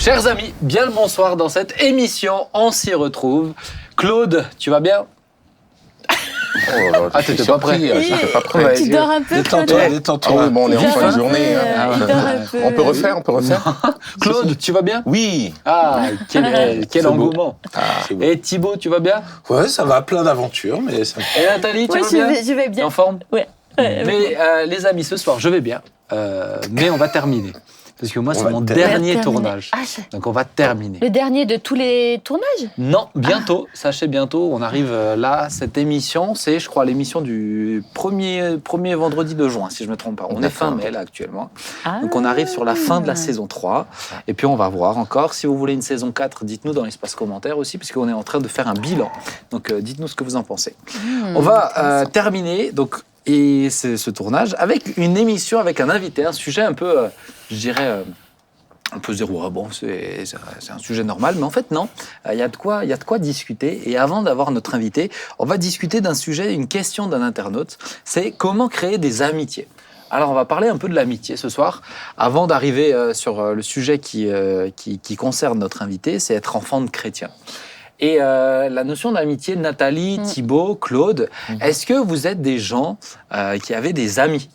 Chers amis, bien le bonsoir dans cette émission, on s'y retrouve. Claude, tu vas bien? Ah, t'étais pas prêt. J'étais pas prêt. Tu dors un peu, Claude? Détends-toi. Ah oui, bon, on est en fin de journée. On peut refaire. Claude, tu vas bien? Oui. Ah, quel engouement. Et Thibaut, tu vas bien? Ouais, ça va, plein d'aventures, mais ça... Et Nathalie, tu vas bien? Je vais bien. En forme? Ouais. Mais les amis, ce soir, je vais bien. Mais on va terminer. Parce que moi, c'est mon dernier tournage. Donc, on va terminer. Le dernier de tous les tournages? Non, bientôt. Sachez bientôt, on arrive là. Cette émission, c'est, je crois, l'émission du premier vendredi de juin, si je ne me trompe pas. On est fin mai, là, actuellement. Donc, on arrive sur la fin de la saison 3. Et puis, on va voir encore. Si vous voulez une saison 4, dites-nous dans l'espace commentaire aussi, puisqu'on est en train de faire un bilan. Donc, dites-nous ce que vous en pensez. On va terminer, donc, et ce tournage avec une émission, avec un invité, un sujet un peu, je dirais, un peu zéro. Ah bon, c'est un sujet normal, mais en fait non. Il y a de quoi discuter. Et avant d'avoir notre invité, on va discuter d'un sujet, une question d'un internaute. C'est comment créer des amitiés. Alors, on va parler un peu de l'amitié ce soir. Avant d'arriver sur le sujet qui concerne notre invité, c'est être enfant de chrétien. Et la notion d'amitié, Nathalie, Thibaut, Claude, est-ce que vous êtes des gens qui avaient des amis?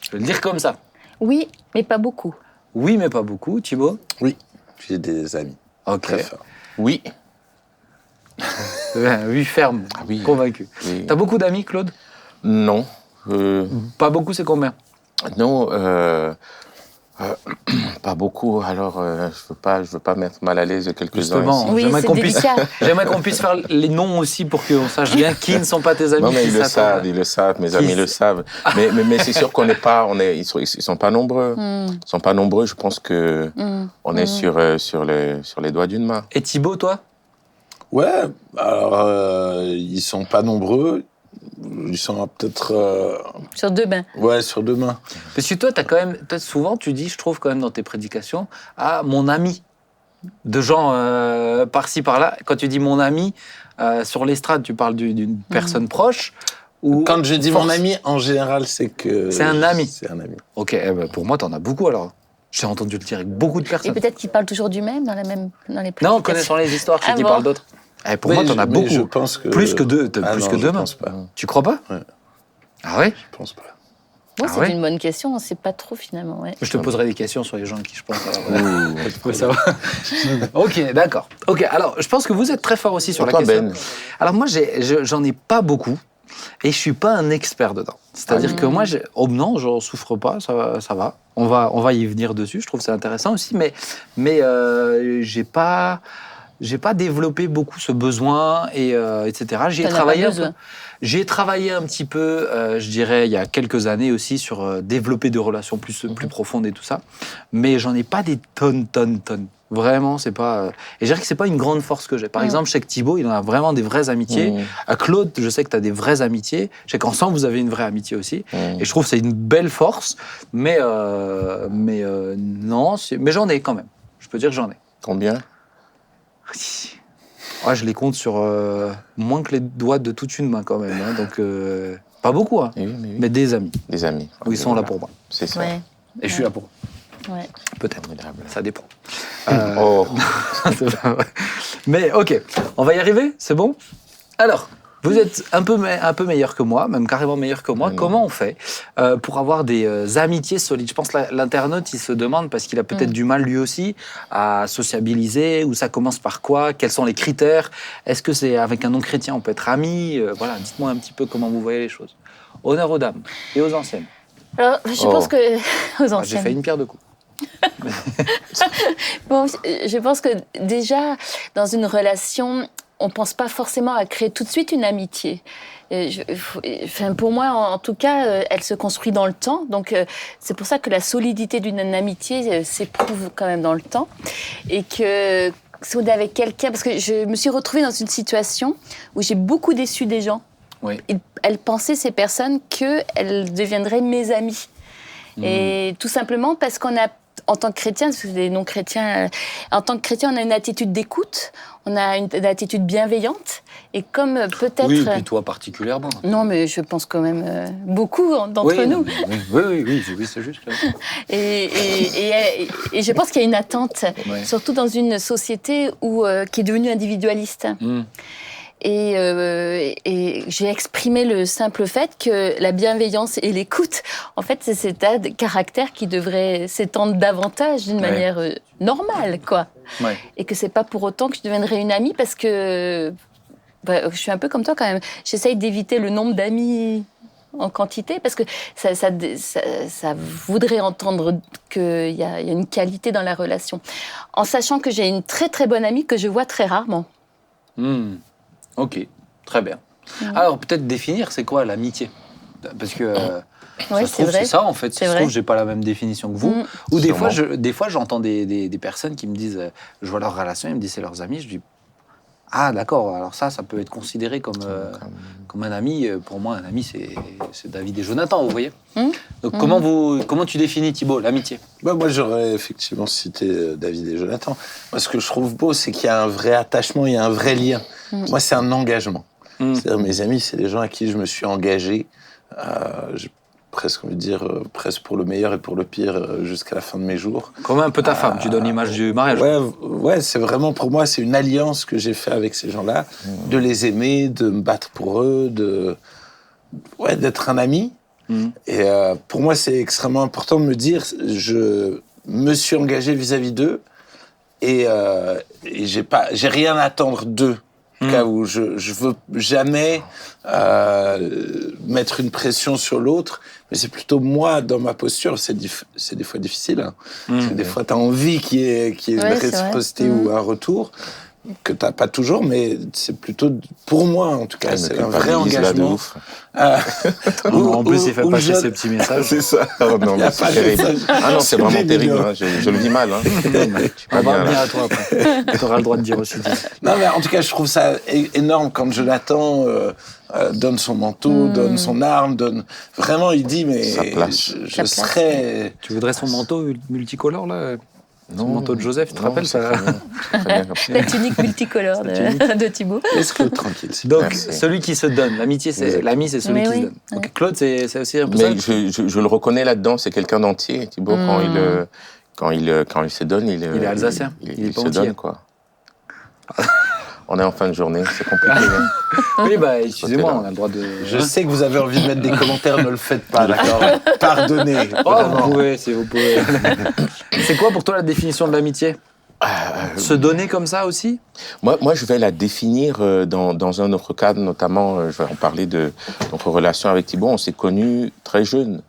Je vais le dire comme ça. Oui, mais pas beaucoup. Oui, mais pas beaucoup. Thibaut? Oui, j'ai des amis. Ok. Très forts. Oui. Oui, ferme, convaincu. Oui. T'as beaucoup d'amis, Claude? Non. Pas beaucoup, c'est combien? Non, pas beaucoup. Alors, je veux pas mettre mal à l'aise quelques-uns. Justement, Oui, j'aimerais qu'on puisse faire les noms aussi pour qu'on sache bien qui ne sont pas tes amis. Non, mais ils le savent, mes amis le savent. Mais c'est sûr qu'on n'est pas, ils sont pas nombreux. Ils sont pas nombreux. Je pense que on est sur les doigts d'une main. Et Thibaut, toi? Ouais, alors, ils sont pas nombreux. Ils sont peut-être... Sur deux mains. Ouais, sur deux mains. Parce que toi, t'as quand même, souvent, tu dis, je trouve quand même dans tes prédications, ah, mon ami. De gens par-ci, par-là. Quand tu dis mon ami, sur l'estrade, tu parles d'une personne proche. Ou Quand je dis mon ami, en général, c'est que... C'est un ami. C'est un ami. Ok, pour moi, t'en as beaucoup alors. J'ai entendu le dire avec beaucoup de personnes. Et peut-être qu'ils parlent toujours du même dans les prédications. Non, connaissant les histoires, je dis parle d'autres. Pour moi, t'en as beaucoup. Je pense que... Plus que deux, plus que deux mains. Je pense pas. Tu crois pas? Ouais. Ah ouais? Je pense pas. Bon, c'est une bonne question, on ne sait pas trop finalement. Ouais. Je te poserai des questions sur les gens à qui je pense. Ok, d'accord. Ok, alors je pense que vous êtes très fort aussi sur la question. Ben. Alors moi, j'en ai pas beaucoup et je suis pas un expert dedans. C'est-à-dire que moi, non, j'en souffre pas, ça va. On va y venir dessus. Je trouve que c'est intéressant aussi, mais j'ai pas développé beaucoup ce besoin etc. J'ai travaillé un petit peu, je dirais, il y a quelques années aussi sur développer des relations plus profondes et tout ça. Mais j'en ai pas des tonnes. Vraiment, c'est pas... Et je dirais que c'est pas une grande force que j'ai. Par exemple, je sais que Thibaut, il en a vraiment des vraies amitiés. À Claude, je sais que tu as des vraies amitiés. Je sais qu'ensemble, vous avez une vraie amitié aussi. Et je trouve que c'est une belle force. Mais non, mais j'en ai quand même. Je peux dire que j'en ai. Combien? Ouais, je les compte sur moins que les doigts de toute une main quand même. Hein, donc, pas beaucoup, hein, oui. Mais des amis. Des amis. Où ils sont là pour moi. C'est ça. Ouais. Et je suis là pour eux. Ouais. Peut-être. Ça dépend. C'est pas vrai. Mais ok, on va y arriver, c'est bon? Alors, vous êtes un peu meilleur que moi, même carrément meilleur que moi. Comment on fait pour avoir des amitiés solides? Je pense que l'internaute, il se demande, parce qu'il a peut-être du mal lui aussi à sociabiliser, ou ça commence par quoi? Quels sont les critères? Est-ce que c'est avec un non-chrétien, on peut être amis? Voilà, dites-moi un petit peu comment vous voyez les choses. Honneur aux dames et aux anciennes. Alors, je pense que... Aux anciennes. J'ai fait une pierre deux coups. Bon, je pense que déjà, dans une relation... on ne pense pas forcément à créer tout de suite une amitié. Pour moi, en tout cas, elle se construit dans le temps. Donc, c'est pour ça que la solidité d'une amitié s'éprouve quand même dans le temps. Et que si on est avec quelqu'un... Parce que je me suis retrouvée dans une situation où j'ai beaucoup déçu des gens. Oui. Elles pensaient, ces personnes, qu'elles deviendraient mes amies. Et tout simplement parce qu'on a en tant que chrétien, parce que les non-chrétiens, en tant que chrétien, on a une attitude d'écoute, on a une attitude bienveillante, et comme peut-être... Oui, et puis toi particulièrement. Non, mais je pense quand même beaucoup d'entre nous. Oui, c'est juste. Et je pense qu'il y a une attente, surtout dans une société qui est devenue individualiste. Et j'ai exprimé le simple fait que la bienveillance et l'écoute, en fait, c'est cet état de caractère qui devrait s'étendre davantage d'une manière normale, quoi. Ouais. Et que c'est pas pour autant que je deviendrai une amie, parce que je suis un peu comme toi quand même. J'essaye d'éviter le nombre d'amis en quantité, parce que ça voudrait entendre qu'il y a une qualité dans la relation. En sachant que j'ai une très très bonne amie que je vois très rarement. Ok, très bien. Alors, peut-être définir, c'est quoi l'amitié? Parce que ça se trouve, c'est ça, en fait. Ça se trouve, j'ai pas la même définition que vous. Ou des fois, j'entends des personnes qui me disent, je vois leur relation, ils me disent c'est leurs amis, je dis, ah d'accord, alors ça peut être considéré comme un ami. Pour moi, un ami, c'est David et Jonathan, vous voyez. Donc, comment tu définis, Thibaut, l'amitié? Moi, j'aurais effectivement cité David et Jonathan. Moi, ce que je trouve beau, c'est qu'il y a un vrai attachement, il y a un vrai lien. Moi, c'est un engagement. C'est-à-dire, mes amis, c'est des gens à qui je me suis engagé, j'ai presque envie de dire, presque pour le meilleur et pour le pire, jusqu'à la fin de mes jours. Comme un peu ta femme, tu donnes l'image du mariage. Ouais, c'est vraiment, pour moi, c'est une alliance que j'ai fait avec ces gens-là, de les aimer, de me battre pour eux, d'être un ami. Et pour moi, c'est extrêmement important de me dire, je me suis engagé vis-à-vis d'eux, et j'ai rien à attendre d'eux. Cas où je veux jamais mettre une pression sur l'autre, mais c'est plutôt moi dans ma posture. C'est des fois difficile, hein, parce que des fois tu as envie qu'il y ait une réciprocité ou un retour que tu n'as pas toujours, mais c'est plutôt pour moi en tout cas, c'est un vrai engagement. En plus, il fait passer ces petits messages. C'est ça. Oh, non, mais c'est terrible. Ah non, c'est vraiment terrible. Hein. Je le vis mal. Hein. On va revenir à toi après. Tu auras le droit de dire aussi. Non, mais en tout cas, je trouve ça énorme quand Jonathan donne son manteau, donne son arme, Vraiment, il dit, mais je serais... Tu voudrais son manteau multicolore, là? Non, son manteau de Joseph, tu te rappelles ça? La tunique multicolore de Thibaut. Laisse-le tranquille. Donc, celui qui se donne. L'amitié, l'ami, c'est celui qui se donne. Donc, Claude, c'est aussi un peu ça? Mais je le reconnais là-dedans, c'est quelqu'un d'entier. Thibaut, quand il se donne, il est alsacien. Il se donne, quoi. On est en fin de journée, c'est compliqué. Oui, excusez-moi, on a le droit de... Je sais que vous avez envie de mettre des commentaires, ne le faites pas, d'accord? Pardonnez. Vous pouvez. C'est quoi pour toi la définition de l'amitié? Se donner comme ça aussi? Moi, je vais la définir dans un autre cadre, notamment, je vais en parler de notre relation avec Thibaut. On s'est connus très jeunes.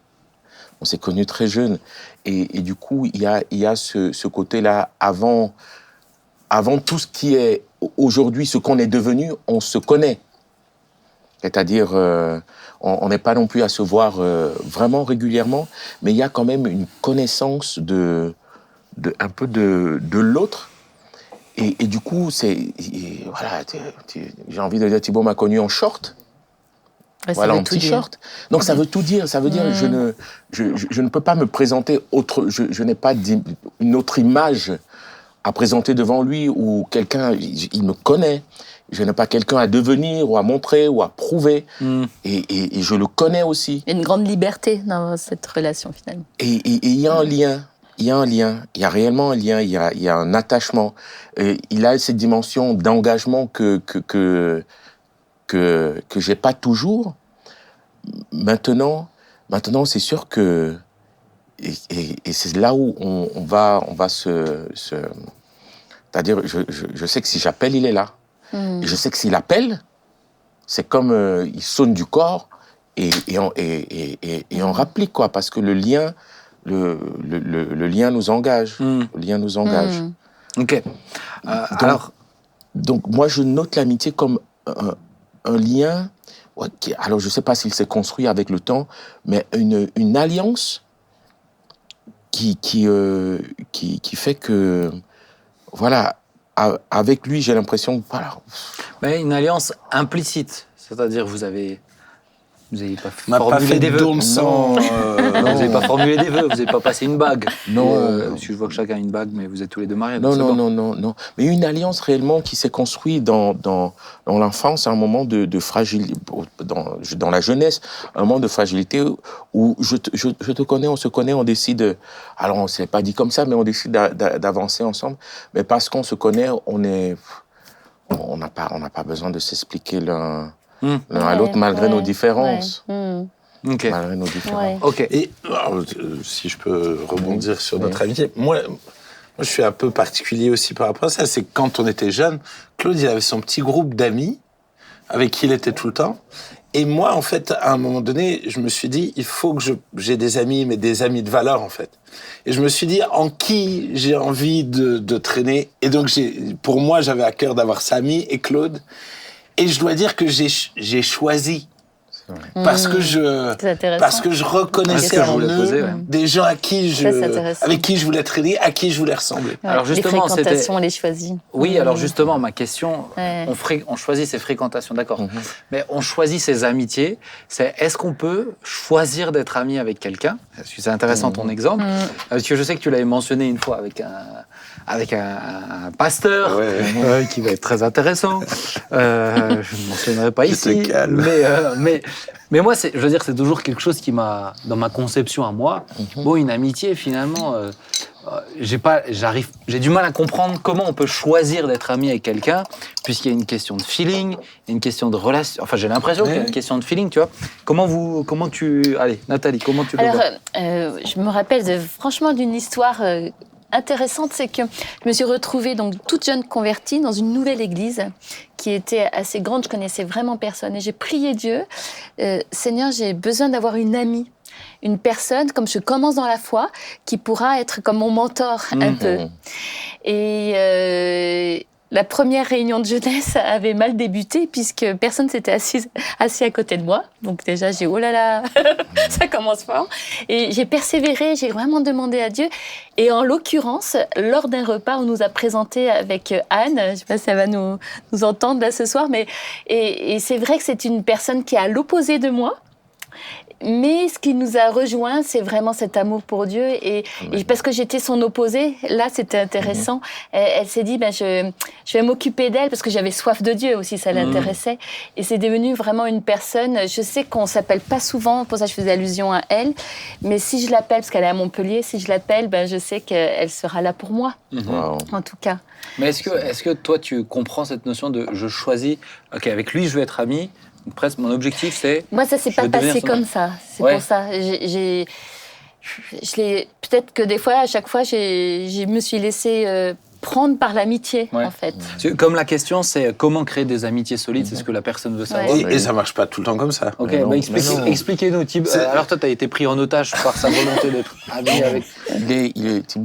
Et du coup, il y a ce côté-là, avant tout ce qui est aujourd'hui, ce qu'on est devenu, on se connaît. C'est-à-dire, on n'est pas non plus à se voir vraiment régulièrement, mais il y a quand même une connaissance un peu de l'autre. Et du coup, voilà, j'ai envie de dire, Thibaut m'a connu en short. Voilà, en t-shirt. Donc ça veut tout dire. Ça veut dire je ne peux pas me présenter autre. Je n'ai pas une autre image à présenter devant lui, ou quelqu'un, il me connaît. Je n'ai pas quelqu'un à devenir ou à montrer ou à prouver. Et je le connais aussi. Il y a une grande liberté dans cette relation, finalement. Et il y a un lien. Il y a réellement un lien, il y a un attachement. Et il a cette dimension d'engagement que j'ai pas toujours. Maintenant, c'est sûr que... Et c'est là où on va c'est-à-dire, je sais que si j'appelle, il est là. Et je sais que s'il appelle, c'est comme il sonne du corps et on rapplique, quoi, parce que le lien nous engage. Le lien nous engage. Ok. Donc, moi, je note l'amitié comme un lien... alors, je ne sais pas s'il s'est construit avec le temps, mais une alliance qui fait que, voilà, avec lui, j'ai l'impression que, voilà. Mais une alliance implicite, c'est-à-dire vous avez Vous n'avez pas On n'a pas formulé fait des de vœux. don de sang. Vous n'avez pas formulé des vœux, vous n'avez pas passé une bague. Non. Parce que je vois que chacun a une bague, mais vous êtes tous les deux mariés. Non, donc c'est non, bon. non. Mais une alliance réellement qui s'est construite dans l'enfance, un moment de fragilité, dans la jeunesse, un moment de fragilité où je te connais, on se connaît, on décide. Alors, on ne s'est pas dit comme ça, mais on décide d'avancer ensemble. Mais parce qu'on se connaît, on n'a pas besoin de s'expliquer l'un à l'autre malgré nos différences. Ok. Malgré nos différences. Ouais. Ok. Et alors, si je peux rebondir sur notre amitié, moi, je suis un peu particulier aussi par rapport à ça. C'est que quand on était jeune, Claude, il avait son petit groupe d'amis avec qui il était tout le temps. Et moi, en fait, à un moment donné, je me suis dit, il faut que j'ai des amis, mais des amis de valeur, en fait. Et je me suis dit, en qui j'ai envie de traîner. Et donc, pour moi, j'avais à cœur d'avoir Samy et Claude. Et je dois dire que j'ai choisi. Parce que je reconnaissais en eux des gens avec qui je voulais traîner, à qui je voulais ressembler. Ouais, Alors justement, les fréquentations, on les choisit. Oui, alors justement, ma question, Ouais. on choisit ses fréquentations, d'accord. Mais on choisit ses amitiés. Est-ce qu'on peut choisir d'être ami avec quelqu'un? Parce que c'est intéressant ton exemple. Parce que je sais que tu l'avais mentionné une fois avec un pasteur qui va être très intéressant. Je ne mentionnerai pas ici. Mais moi, je veux dire, c'est toujours quelque chose qui m'a, dans ma conception à moi, bon, une amitié, finalement, j'ai du mal à comprendre comment on peut choisir d'être ami avec quelqu'un, puisqu'il y a une question de feeling, une question de relation. Enfin, j'ai l'impression qu'il y a une question de feeling, tu vois. Allez, Nathalie, comment tu le vois? Je me rappelle franchement d'une histoire intéressante, c'est que je me suis retrouvée donc toute jeune convertie dans une nouvelle église qui était assez grande, je connaissais vraiment personne. Et j'ai prié Dieu, Seigneur, j'ai besoin d'avoir une amie, une personne, comme je commence dans la foi, qui pourra être comme mon mentor un peu. Et la première réunion de jeunesse avait mal débuté puisque personne s'était assis à côté de moi. Donc déjà, j'ai oh là là, ça commence fort. Et j'ai persévéré, j'ai vraiment demandé à Dieu. Et en l'occurrence, lors d'un repas, on nous a présenté avec Anne, je ne sais pas si elle va nous entendre là ce soir, mais et c'est vrai que c'est une personne qui est à l'opposé de moi. Mais ce qui nous a rejoints, c'est vraiment cet amour pour Dieu. Et parce que j'étais son opposé, là, c'était intéressant. Elle s'est dit, je vais m'occuper d'elle parce que j'avais soif de Dieu aussi, ça l'intéressait. Et c'est devenu vraiment une personne. Je sais qu'on ne s'appelle pas souvent, pour ça je faisais allusion à elle. Mais si je l'appelle, parce qu'elle est à Montpellier, si je l'appelle, je sais qu'elle sera là pour moi, en tout cas. Mais est-ce que toi, tu comprends cette notion de je choisis, ok, avec lui, je veux être ami. Presque, mon objectif, c'est... Moi, ça ne s'est pas passé comme ça. C'est pour ça. Peut-être que des fois, à chaque fois, je me suis laissée prendre par l'amitié, en fait. Comme la question, c'est comment créer des amitiés solides, c'est ce que la personne veut savoir. Et ça ne marche pas tout le temps comme ça. Ok, expliquez-nous. Alors toi, tu as été pris en otage par sa volonté d'être ami avec...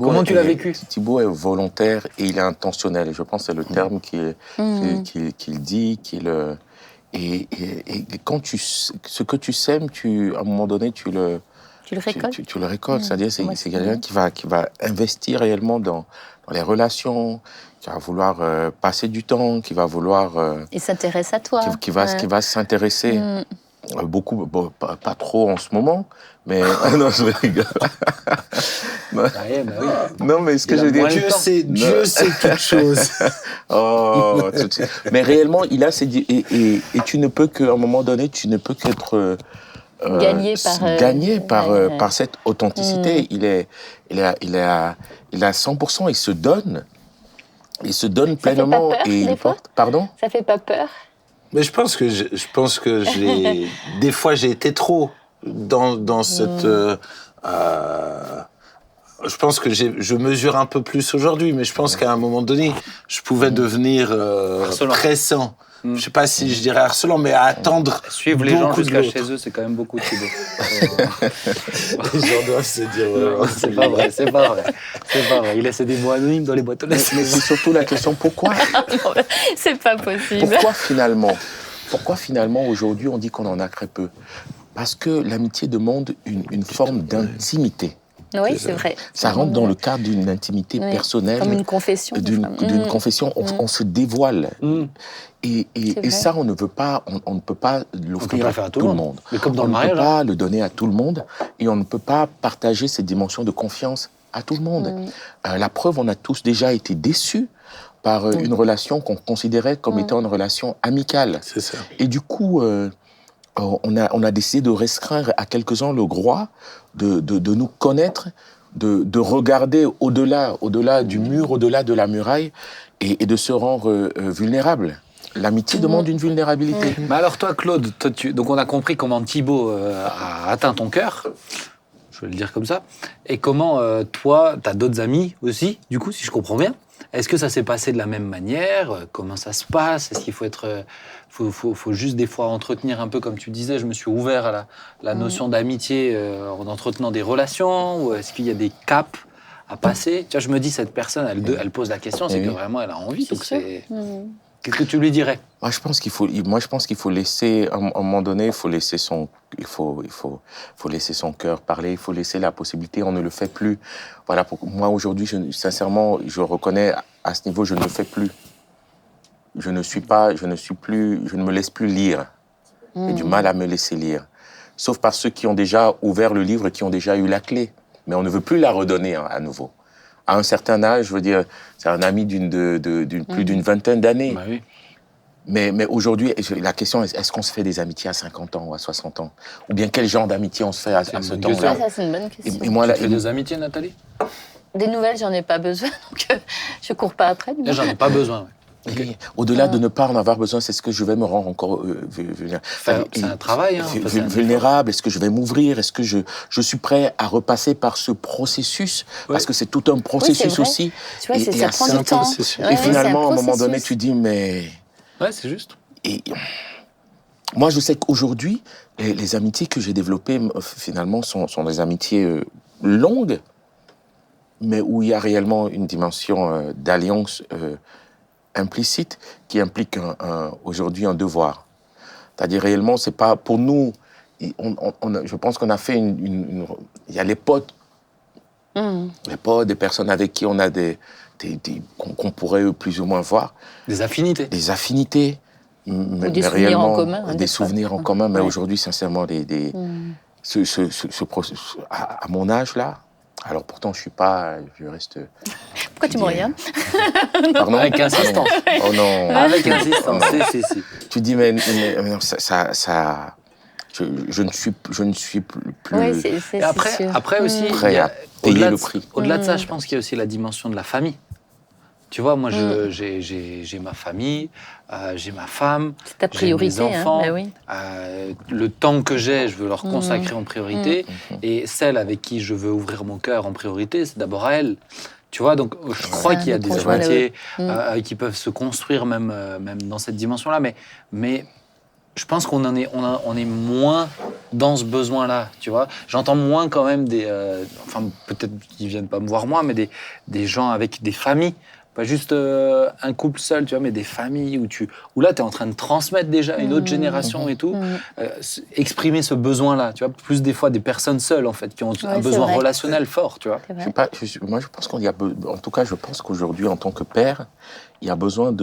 Comment tu l'as vécu? Thibaut est volontaire et il est intentionnel. Et je pense que c'est le terme qu'il dit, Et quand ce que tu sèmes, à un moment donné, tu le récoltes. Tu le récoltes, c'est-à-dire c'est quelqu'un qui va investir réellement dans les relations, qui va vouloir passer du temps, qui va vouloir... Il s'intéresse à toi. Qui va s'intéresser beaucoup, pas trop en ce moment, mais... non, je rigole. Non, mais ce que je veux dire... Dieu sait toutes choses. Mais réellement, il a et tu ne peux qu'à un moment donné, tu ne peux qu'être gagné par cette authenticité. Il a 100%, il se donne pleinement. Ça fait pas peur, et il porte. Pardon? Ça fait pas peur? Mais je pense que des fois j'ai été trop dans cette. Je pense que je mesure un peu plus aujourd'hui, mais je pense qu'à un moment donné, je pouvais devenir pressant. Je ne sais pas si je dirais harcelant, mais à attendre. Suivre les gens jusqu'à chez eux, c'est quand même beaucoup, Thibaut. Les gens doivent se dire... C'est pas vrai. Il laisse des mots anonymes dans les boîtes aux lettres. Mais c'est surtout la question, pourquoi? C'est pas possible. Pourquoi finalement, aujourd'hui, on dit qu'on en a très peu? Parce que l'amitié demande une forme d'intimité. Oui, c'est vrai. Ça rentre dans le cadre d'une intimité personnelle. Comme une confession. D'une confession, on se dévoile. Et ça, on ne peut pas l'offrir à tout le monde. Mais comme dans on le mariage. On ne peut pas le donner à tout le monde et on ne peut pas partager cette dimension de confiance à tout le monde. La preuve, on a tous déjà été déçus par une relation qu'on considérait comme étant une relation amicale. C'est ça. Et du coup, on a décidé de restreindre à quelques-uns le droit de nous connaître, de regarder au-delà du mur, au-delà de la muraille, et de se rendre vulnérable. L'amitié demande une vulnérabilité. Mais alors toi, Claude, donc on a compris comment Thibaut a atteint ton cœur, je vais le dire comme ça, et comment toi, tu as d'autres amis aussi, du coup, si je comprends bien. Est-ce que ça s'est passé de la même manière? Comment ça se passe? Est-ce qu'il faut être... faut juste des fois entretenir un peu, comme tu disais, je me suis ouvert à la notion d'amitié en entretenant des relations, ou est-ce qu'il y a des caps à passer? Tu vois, je me dis, cette personne, elle pose la question, c'est que vraiment elle a envie, donc c'est... Qu'est-ce que tu lui dirais? Moi, je pense qu'il faut laisser, à un moment donné, il faut laisser son cœur parler, il faut laisser la possibilité, on ne le fait plus. Voilà, moi, aujourd'hui, sincèrement, je reconnais, à ce niveau, je ne le fais plus. Je ne me laisse plus lire. J'ai du mal à me laisser lire. Sauf par ceux qui ont déjà ouvert le livre, qui ont déjà eu la clé. Mais on ne veut plus la redonner à nouveau. À un certain âge, je veux dire, c'est un ami plus d'une vingtaine d'années. Bah oui. Mais aujourd'hui, la question est, est-ce qu'on se fait des amitiés à 50 ans ou à 60 ans? Ou bien quel genre d'amitié on se fait à ce temps-là? Ça, c'est une bonne question. Et moi, Tu fais des amitiés, Nathalie? Des nouvelles, j'en ai pas besoin, donc je cours pas après. Là, j'en ai pas besoin. Okay. Au-delà de ne pas en avoir besoin, c'est ce que je vais me rendre encore c'est un travail. Vulnérable. Est-ce que je vais m'ouvrir? Est-ce que je suis prêt à repasser par ce processus? Parce que c'est tout un processus aussi. Tu vois, ça prend du temps. Et finalement, à un moment donné, tu dis, mais... Ouais, c'est juste. Et moi, je sais qu'aujourd'hui, les amitiés que j'ai développées, finalement, sont des amitiés longues, mais où il y a réellement une dimension d'alliance implicite qui implique aujourd'hui un devoir. C'est-à-dire réellement, c'est pas pour nous. Je pense qu'on a fait il y a les potes, des personnes avec qui on a qu'on pourrait plus ou moins voir. Des affinités. Ou des souvenirs en commun. Des souvenirs en commun, mais aujourd'hui, sincèrement, à mon âge là. Alors pourtant, je reste... Pourquoi tu me regardes? Pardon? Avec insistance. Oh non. Avec insistance, si. Tu dis, mais non, je ne suis plus... Oui, et après aussi, prêt à payer le prix. Au-delà de ça, je pense qu'il y a aussi la dimension de la famille. Tu vois, moi, j'ai ma famille, j'ai ma femme, c'est ta priorité, j'ai mes enfants. Bah oui. Le temps que j'ai, je veux leur consacrer en priorité. Et celle avec qui je veux ouvrir mon cœur en priorité, c'est d'abord à elle. Tu vois, donc je crois qu'il y a des amitiés qui peuvent se construire même dans cette dimension-là. Mais je pense qu'on on est moins dans ce besoin-là, tu vois. J'entends moins quand même peut-être qu'ils viennent pas me voir moi, mais des gens avec des familles. Pas juste un couple seul, tu vois, mais des familles où là, tu es en train de transmettre déjà à une autre génération et tout. Exprimer ce besoin-là, tu vois. Plus des fois des personnes seules, en fait, qui ont un besoin relationnel fort, tu vois. Moi, je pense en tout cas, je pense qu'aujourd'hui, en tant que père, il y a besoin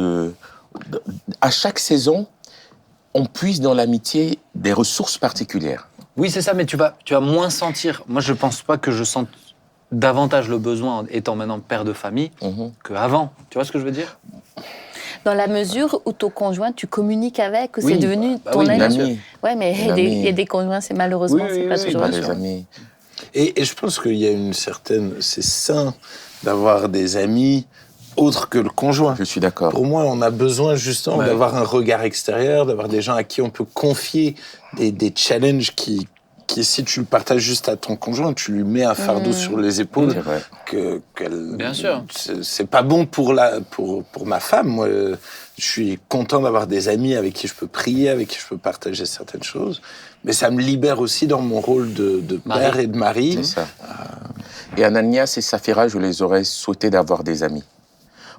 à chaque saison, on puise dans l'amitié des ressources particulières. Oui, c'est ça, mais tu vas moins sentir... Moi, je pense pas que je sente davantage le besoin, étant maintenant père de famille, qu'avant. Tu vois ce que je veux dire? Dans la mesure où ton conjoint, tu communiques avec, ou c'est devenu ton ami. Ouais, mais il y a des conjoints, c'est malheureusement, c'est pas toujours des amis. Et je pense qu'il y a une certaine... C'est sain d'avoir des amis autres que le conjoint. Je suis d'accord. Pour moi, on a besoin justement d'avoir un regard extérieur, d'avoir des gens à qui on peut confier des challenges qui, si tu le partages juste à ton conjoint, tu lui mets un fardeau sur les épaules. Bien sûr. C'est pas bon pour ma femme. Moi, je suis content d'avoir des amis avec qui je peux prier, avec qui je peux partager certaines choses. Mais ça me libère aussi dans mon rôle de père et de mari. C'est ça. Et Ananias et Saphira, je les aurais souhaité d'avoir des amis.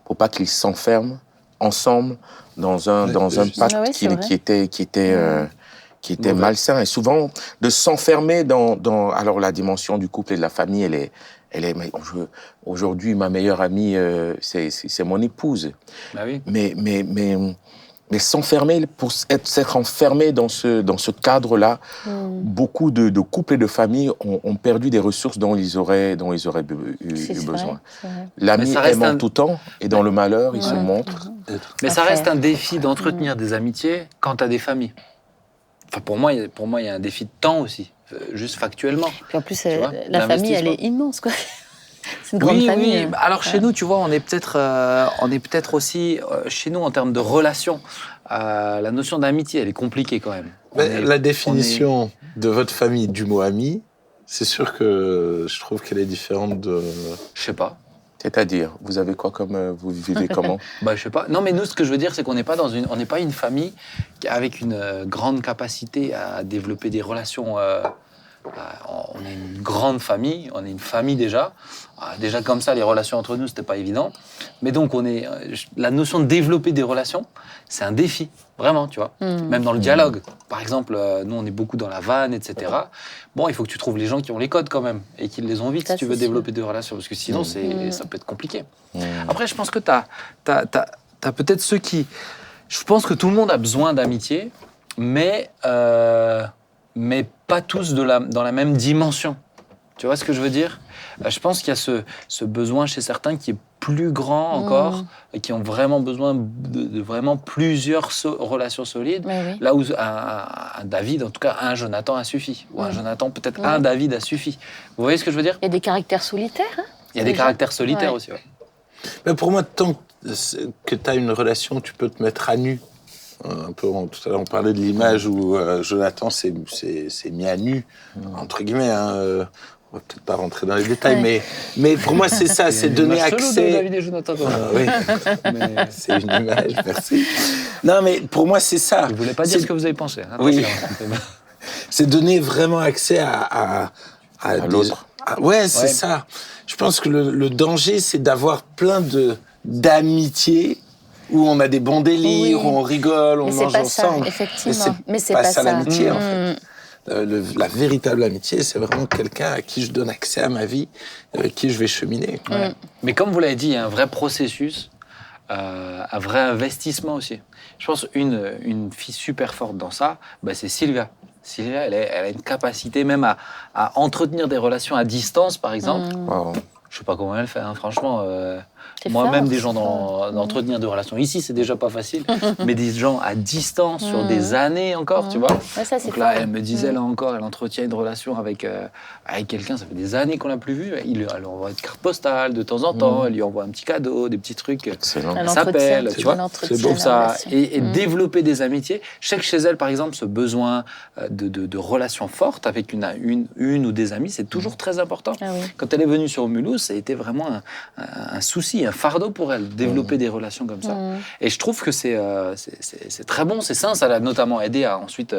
Pour pas qu'ils s'enferment ensemble dans un pacte qui malsain. Et souvent, de s'enfermer dans alors la dimension du couple et de la famille, aujourd'hui, ma meilleure amie, c'est mon épouse. Bah oui. Mais s'enfermer, pour s'être enfermé dans ce cadre-là, beaucoup de couples et de familles ont perdu des ressources dont ils auraient eu besoin. L'ami aime en tout temps, et dans le malheur, il se montre. Mais ça reste un défi d'entretenir des amitiés quand tu as des familles. Enfin, pour moi, il y a un défi de temps aussi, juste factuellement. Puis en plus, la famille, elle est immense, quoi. C'est une grande famille. Oui. Alors chez nous, tu vois, on est peut-être aussi, chez nous, en termes de relations, la notion d'amitié, elle est compliquée quand même. La définition de votre famille du mot ami, c'est sûr que je trouve qu'elle est différente de... Je sais pas. C'est-à-dire, vous avez quoi comme... vous vivez comment? Je sais pas. Non, mais nous, ce que je veux dire, c'est qu'on n'est pas on n'est pas une famille avec une grande capacité à développer des relations... on est une grande famille, on est une famille déjà. Déjà comme ça, les relations entre nous, c'était pas évident. Mais donc, la notion de développer des relations, c'est un défi, vraiment, tu vois. Même dans le dialogue. Par exemple, nous, on est beaucoup dans la vanne, etc. Bon, il faut que tu trouves les gens qui ont les codes quand même et qui les ont vite si tu veux développer des relations, parce que sinon, ça peut être compliqué. Après, je pense que t'as peut-être ceux qui... Je pense que tout le monde a besoin d'amitié, mais pas tous dans la même dimension. Tu vois ce que je veux dire? Je pense qu'il y a ce besoin chez certains qui est plus grand encore et qui ont vraiment besoin de vraiment plusieurs relations solides. Oui. Là où un David, en tout cas un Jonathan a suffi. Ou un Jonathan, peut-être un David a suffi. Vous voyez ce que je veux dire? Il y a des caractères solitaires. Il y a des caractères solitaires aussi, ouais. Mais pour moi, tant que tu as une relation, tu peux te mettre à nu. Un peu, tout à l'heure, on parlait de l'image où Jonathan s'est mis à nu, entre guillemets. On va peut-être pas rentrer dans les détails, mais pour moi, c'est ça, c'est donner accès... David et Jonathan, oui, c'est une image, merci. Non, mais pour moi, c'est ça. Je ne voulais pas dire ce que vous avez pensé. Oui. C'est donner vraiment accès à l'autre. C'est ça. Je pense que le danger, c'est d'avoir plein d'amitiés où on a des bons délires, où on rigole, on mange ensemble. Effectivement. Mais c'est pas ça l'amitié, en fait. La véritable amitié, c'est vraiment quelqu'un à qui je donne accès à ma vie, avec qui je vais cheminer. Ouais. Mais comme vous l'avez dit, il y a un vrai processus, un vrai investissement aussi. Je pense une fille super forte dans ça, c'est Sylvia. Sylvia, elle a une capacité même à entretenir des relations à distance, par exemple. Wow. Je sais pas comment elle fait, franchement. Moi-même, des gens d'entretenir des relations ici, c'est déjà pas facile, mais des gens à distance sur des années encore, tu vois. Ouais, ça, donc là, elle me disait, là encore, elle entretient une relation avec quelqu'un, ça fait des années qu'on l'a plus vu. Elle envoie une carte postale de temps en temps, elle lui envoie un petit cadeau, des petits trucs. Excellent. Elle s'appelle, tu vois. C'est beau ça. Et développer des amitiés. Je sais que chez elle, par exemple, ce besoin de relations fortes avec une ou des amis, c'est toujours très important. Ah oui. Quand elle est venue sur Mulhouse, ça a été vraiment un souci, un fardeau pour elle, développer des relations comme ça. Et je trouve que c'est très bon, c'est sain, ça l'a notamment aidé à ensuite,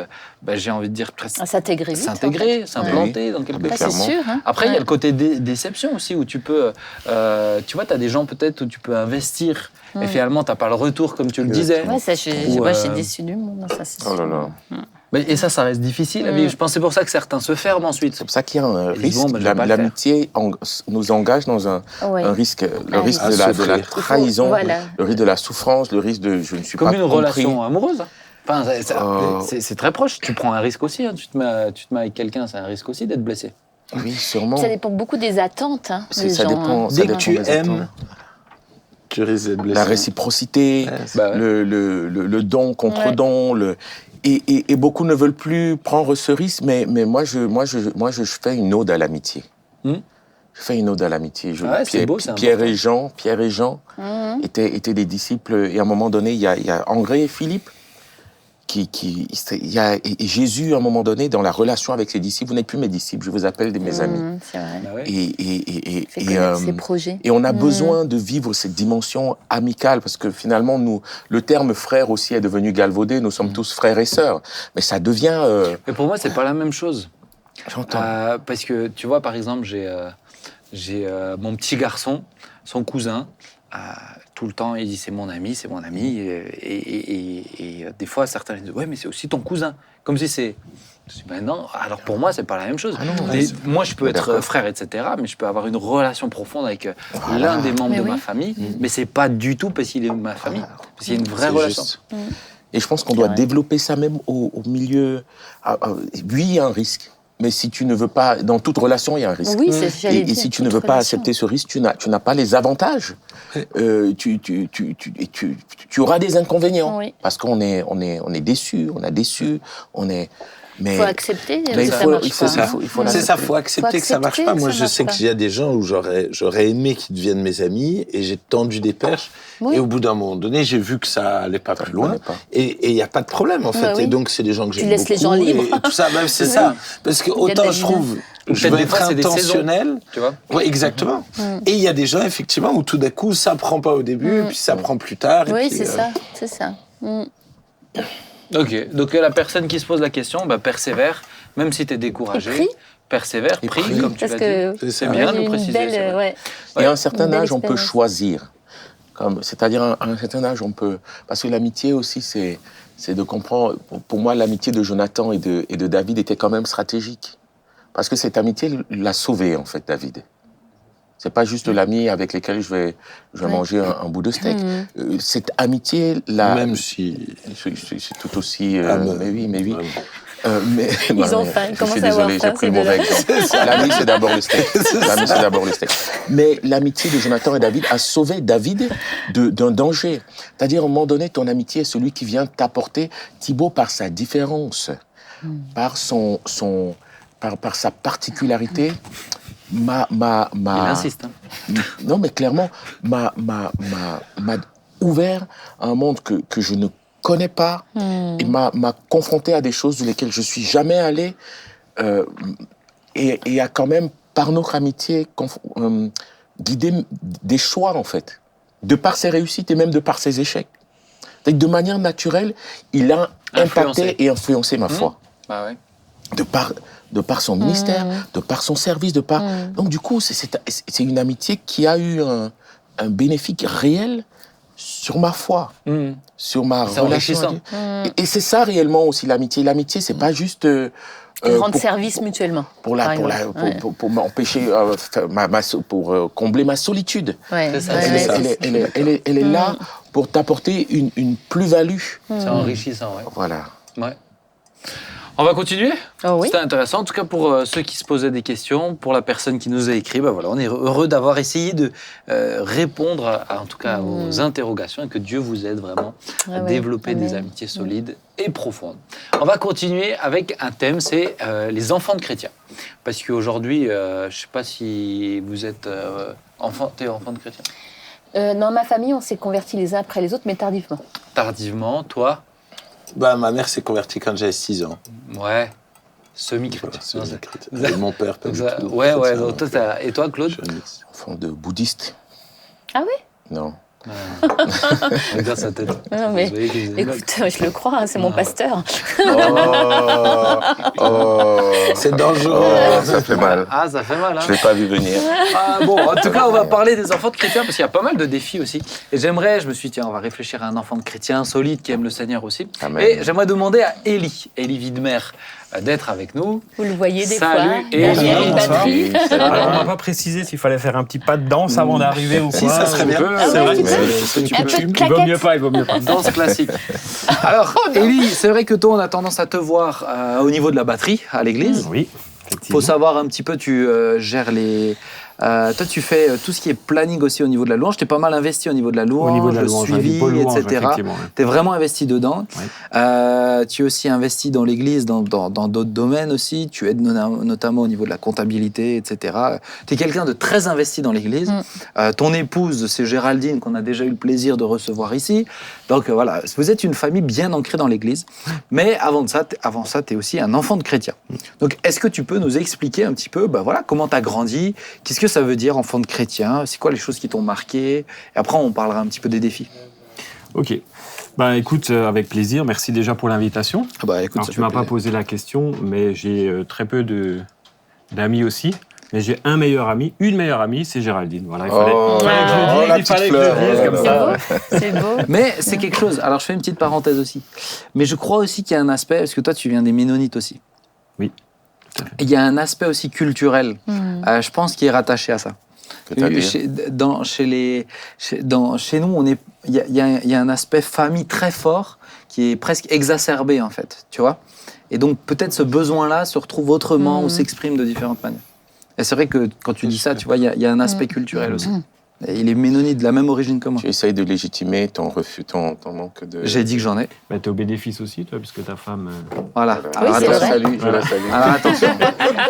j'ai envie de dire, presque s'intégrer, s'implanter dans quelque chose. C'est sûr. Après, il y a le côté déception aussi, où tu peux, tu vois, tu as des gens peut-être où tu peux investir, et finalement, tu n'as pas le retour comme tu le disais. Ouais, ça, je suis déçue du monde, ça, c'est sûr. Oh là là. Et ça reste difficile à vivre. Je pense que c'est pour ça que certains se ferment ensuite. C'est pour ça qu'il y a un risque. L'amitié nous engage dans un risque. Le risque de la trahison, le risque de la souffrance, le risque de je ne suis pas compris. Comme une relation amoureuse. Enfin, c'est très proche. Tu prends un risque aussi. Tu te mets avec quelqu'un, c'est un risque aussi d'être blessé. Oui, sûrement. Ça dépend beaucoup des attentes des gens. Dépend, dès que tu aimes, tu risques d'être blessé. La réciprocité, le don contre don, Et beaucoup ne veulent plus prendre ce risque, mais moi, je fais une ode à l'amitié. Je fais une ode à l'amitié. C'est beau, Pierre et Jean étaient des disciples. Et à un moment donné, il y a André et Philippe. Et Jésus, à un moment donné, dans la relation avec ses disciples, vous n'êtes plus mes disciples, je vous appelle mes amis. C'est vrai. Et ses projets. Et on a besoin de vivre cette dimension amicale, parce que finalement, le terme frère aussi est devenu galvaudé, nous sommes tous frères et sœurs. Mais ça devient... Mais pour moi, c'est pas la même chose. J'entends. Parce que, tu vois, par exemple, j'ai mon petit garçon, son cousin, tout le temps, il dit c'est mon ami, et des fois certains disent ouais mais c'est aussi ton cousin, comme si c'est. Je dis, ben non, alors pour moi c'est pas la même chose. Moi je peux être frère etc, mais je peux avoir une relation profonde avec l'un des membres de ma famille, mais c'est pas du tout parce qu'il est de ma famille, parce qu'il y a une vraie relation. Et je pense qu'on doit développer ça même au milieu. Oui, il y a un risque. Mais si tu ne veux pas, dans toute relation, il y a un risque. Oui, et si tu ne veux pas accepter ce risque, tu n'as pas les avantages. Tu auras des inconvénients. Oui. Parce qu'on est déçu, Mais faut accepter que ça marche pas. Faut accepter que ça marche pas. Moi, je sais qu'il y a des gens où j'aurais aimé qu'ils deviennent mes amis et j'ai tendu des perches. Oui. Et au bout d'un moment donné, j'ai vu que ça allait pas plus loin. Et il y a pas de problème en fait. Et donc c'est des gens que j'aime beaucoup. Tu laisses les gens libres. Et tout ça, c'est ça. Parce que autant je trouve, je veux être intentionnel. Tu vois. Oui, exactement. Et il y a des gens effectivement où tout d'un coup ça prend pas au début, puis ça prend plus tard. Oui, c'est ça. Ok, donc la personne qui se pose la question, persévère, même si tu es découragé, persévère, prie, comme tu l'as dit. C'est bien de le préciser. Et à un certain âge, on peut choisir. C'est-à-dire, à un certain âge, on peut... Parce que l'amitié aussi, c'est de comprendre... Pour moi, l'amitié de Jonathan et de David était quand même stratégique. Parce que cette amitié l'a sauvé, en fait, David. C'est pas juste l'ami avec lequel je vais manger un bout de steak. Cette amitié là, même si c'est tout aussi. Mais oui. Ils ont faim. Je suis désolé, j'ai pris le mauvais exemple. L'ami, c'est d'abord le steak. Mais l'amitié de Jonathan et David a sauvé David d'un danger. C'est-à-dire, à un moment donné, ton amitié est celui qui vient t'apporter, Thibaut, par sa différence, par par sa particularité. Il insiste. Non, mais clairement, m'a ouvert à un monde que je ne connais pas et m'a confronté à des choses dans lesquelles je suis jamais allé et a quand même, par notre amitié, guidé des choix, en fait, de par ses réussites et même de par ses échecs. De manière naturelle, il a impacté et influencé ma foi. Bah ouais. De par son ministère, de par son service, Donc du coup, c'est une amitié qui a eu un bénéfice réel sur ma foi, sur ma relation. Et c'est ça réellement aussi l'amitié. L'amitié, c'est pas juste... rendre service mutuellement. Pour m'empêcher, pour combler ma solitude. Ouais. C'est ça. Elle est là pour t'apporter une plus-value. C'est enrichissant, ouais. Voilà. Ouais. On va continuer. Oui. C'était intéressant. En tout cas, pour ceux qui se posaient des questions, pour la personne qui nous a écrit, on est heureux d'avoir essayé de répondre en tout cas aux interrogations et que Dieu vous aide vraiment à développer des amitiés solides et profondes. On va continuer avec un thème, c'est les enfants de chrétiens. Parce qu'aujourd'hui, je ne sais pas si vous êtes t'es enfant de chrétien. Dans ma famille, on s'est convertis les uns après les autres, mais tardivement. Tardivement, toi ? Ma mère s'est convertie quand j'avais 6 ans. Ouais. Semi-chrétien. Et mon père, pas du tout. Ouais. Donc, et toi, Claude ? Enfant de bouddhiste. Ah oui ? Non. Regarde sa tête. Non, mais écoute, je le crois, c'est mon pasteur. C'est dangereux. Ça fait mal. Ah, ça fait mal. Je ne l'ai pas vu venir. En tout cas, on va parler des enfants de chrétiens parce qu'il y a pas mal de défis aussi. Et je me suis dit, tiens, on va réfléchir à un enfant de chrétien solide qui aime le Seigneur aussi. Amen. Et j'aimerais demander à Élie Widmer d'être avec nous. Vous le voyez des fois. Salut, Élie. Alors, on m'a pas précisé s'il fallait faire un petit pas de danse avant d'arriver ou quoi. Si, ça serait bien. C'est vrai. Il vaut mieux pas. Danse classique. Alors, Élie, c'est vrai que toi, on a tendance à te voir au niveau de la batterie à l'église. Oui. Il faut savoir un petit peu, tu gères les... toi, tu fais tout ce qui est planning aussi au niveau de la louange. Tu es pas mal investi au niveau de la louange, le suivi, etc. Tu es vraiment investi dedans. Oui. Tu es aussi investi dans l'église, dans d'autres domaines aussi. Tu aides notamment au niveau de la comptabilité, etc. Tu es quelqu'un de très investi dans l'église. Ton épouse, c'est Géraldine, qu'on a déjà eu le plaisir de recevoir ici. Donc voilà, vous êtes une famille bien ancrée dans l'église. Mais avant ça, tu es aussi un enfant de chrétien. Donc, est-ce que tu peux nous expliquer un petit peu comment tu as grandi ? Qu'est-ce que ça veut dire, enfant de chrétien ? C'est quoi les choses qui t'ont marqué ? Et après, on parlera un petit peu des défis. Ok. Écoute, avec plaisir. Merci déjà pour l'invitation. Écoute, alors, tu m'as pas posé la question, mais j'ai très peu d'amis aussi. Mais j'ai une meilleure amie, c'est Géraldine. Voilà, il fallait que fleur, je le dise comme ça. C'est beau. Mais c'est quelque chose. Alors, je fais une petite parenthèse aussi. Mais je crois aussi qu'il y a un aspect, parce que toi, tu viens des Ménonites aussi. Oui. Il y a un aspect aussi culturel, je pense, qui est rattaché à ça. Chez nous, il y a un aspect famille très fort qui est presque exacerbé, en fait, tu vois. Et donc, peut-être ce besoin-là se retrouve autrement ou s'exprime de différentes manières. Et c'est vrai que quand tu dis ça, tu vois, il y a un aspect culturel aussi. Et il est ménonite de la même origine que moi. Tu essayes de légitimer ton refus, ton manque de... J'ai dit que j'en ai. Bah, t'es au bénéfice aussi, toi, puisque ta femme... Voilà. Oui, c'est vrai. Je la salue. Alors attention.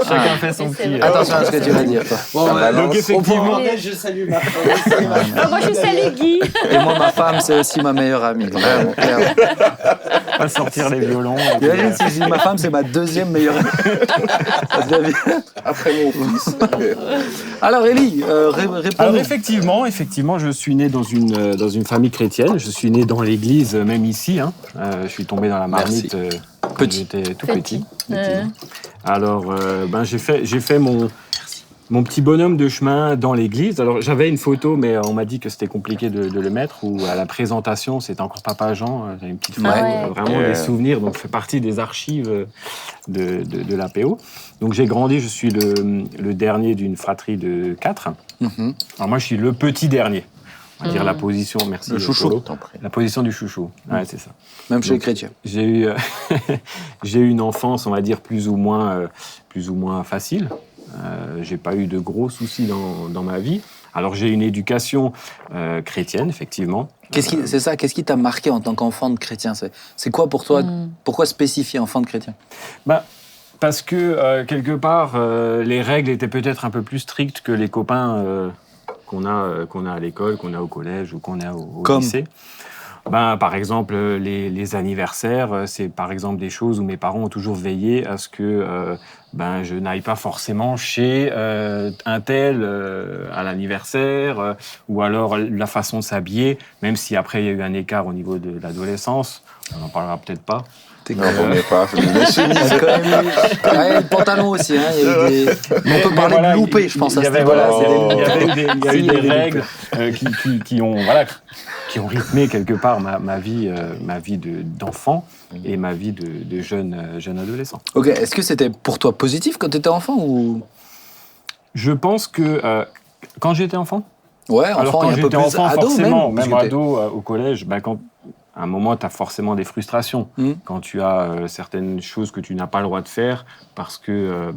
Chacun fait son petit... Attention à ce que tu vas dire, toi. Bon, Donc effectivement... je salue ma femme. Moi, je salue Guy. Et moi, ma femme, c'est aussi ma meilleure amie. Vraiment, clairement. On va sortir les violons. Imagine si je dis ma femme, c'est ma deuxième meilleure amie. Après mon fils. Alors, Élie, réponds-nous. Alors effectivement, je suis né dans une famille chrétienne. Je suis né dans l'église, même ici. Je suis tombé dans la marmite quand j'étais tout petit. Alors, j'ai fait mon petit bonhomme de chemin dans l'église. Alors, j'avais une photo, mais on m'a dit que c'était compliqué de le mettre. Ou à la présentation, c'était encore Papa Jean. J'avais une petite photo, vraiment des souvenirs. Donc, je fais partie des archives de l'APO. Donc, j'ai grandi. Je suis le dernier d'une fratrie de 4. Alors, moi, je suis le petit dernier. On va dire la position, merci. Le chouchou. La position du chouchou. Ouais, c'est ça. Même chez les chrétiens. J'ai eu une enfance, on va dire, plus ou moins facile. J'ai pas eu de gros soucis dans ma vie. Alors j'ai une éducation chrétienne, effectivement. Qu'est-ce qui t'a marqué en tant qu'enfant de chrétien? C'est quoi pour toi? Pourquoi spécifier enfant de chrétien? Parce que quelque part, les règles étaient peut-être un peu plus strictes que les copains qu'on a à l'école, qu'on a au collège ou qu'on a au lycée. Par exemple, les anniversaires, c'est par exemple des choses où mes parents ont toujours veillé à ce que je n'aille pas forcément chez un tel à l'anniversaire, ou alors la façon de s'habiller, même si après il y a eu un écart au niveau de l'adolescence, on n'en parlera peut-être pas. Non, on n'est pas. Le pantalon aussi. Hein, on peut parler de loupé, je pense. Il y a eu des règles qui ont rythmé quelque part ma vie d'enfant et ma vie de jeune adolescent. Ok, est-ce que c'était pour toi positif quand tu étais enfant ou... Je pense que quand j'étais enfant. Ouais, enfant, alors quand j'étais enfant, ado, forcément, même ado au collège, quand à un moment, tu as forcément des frustrations quand tu as certaines choses que tu n'as pas le droit de faire parce que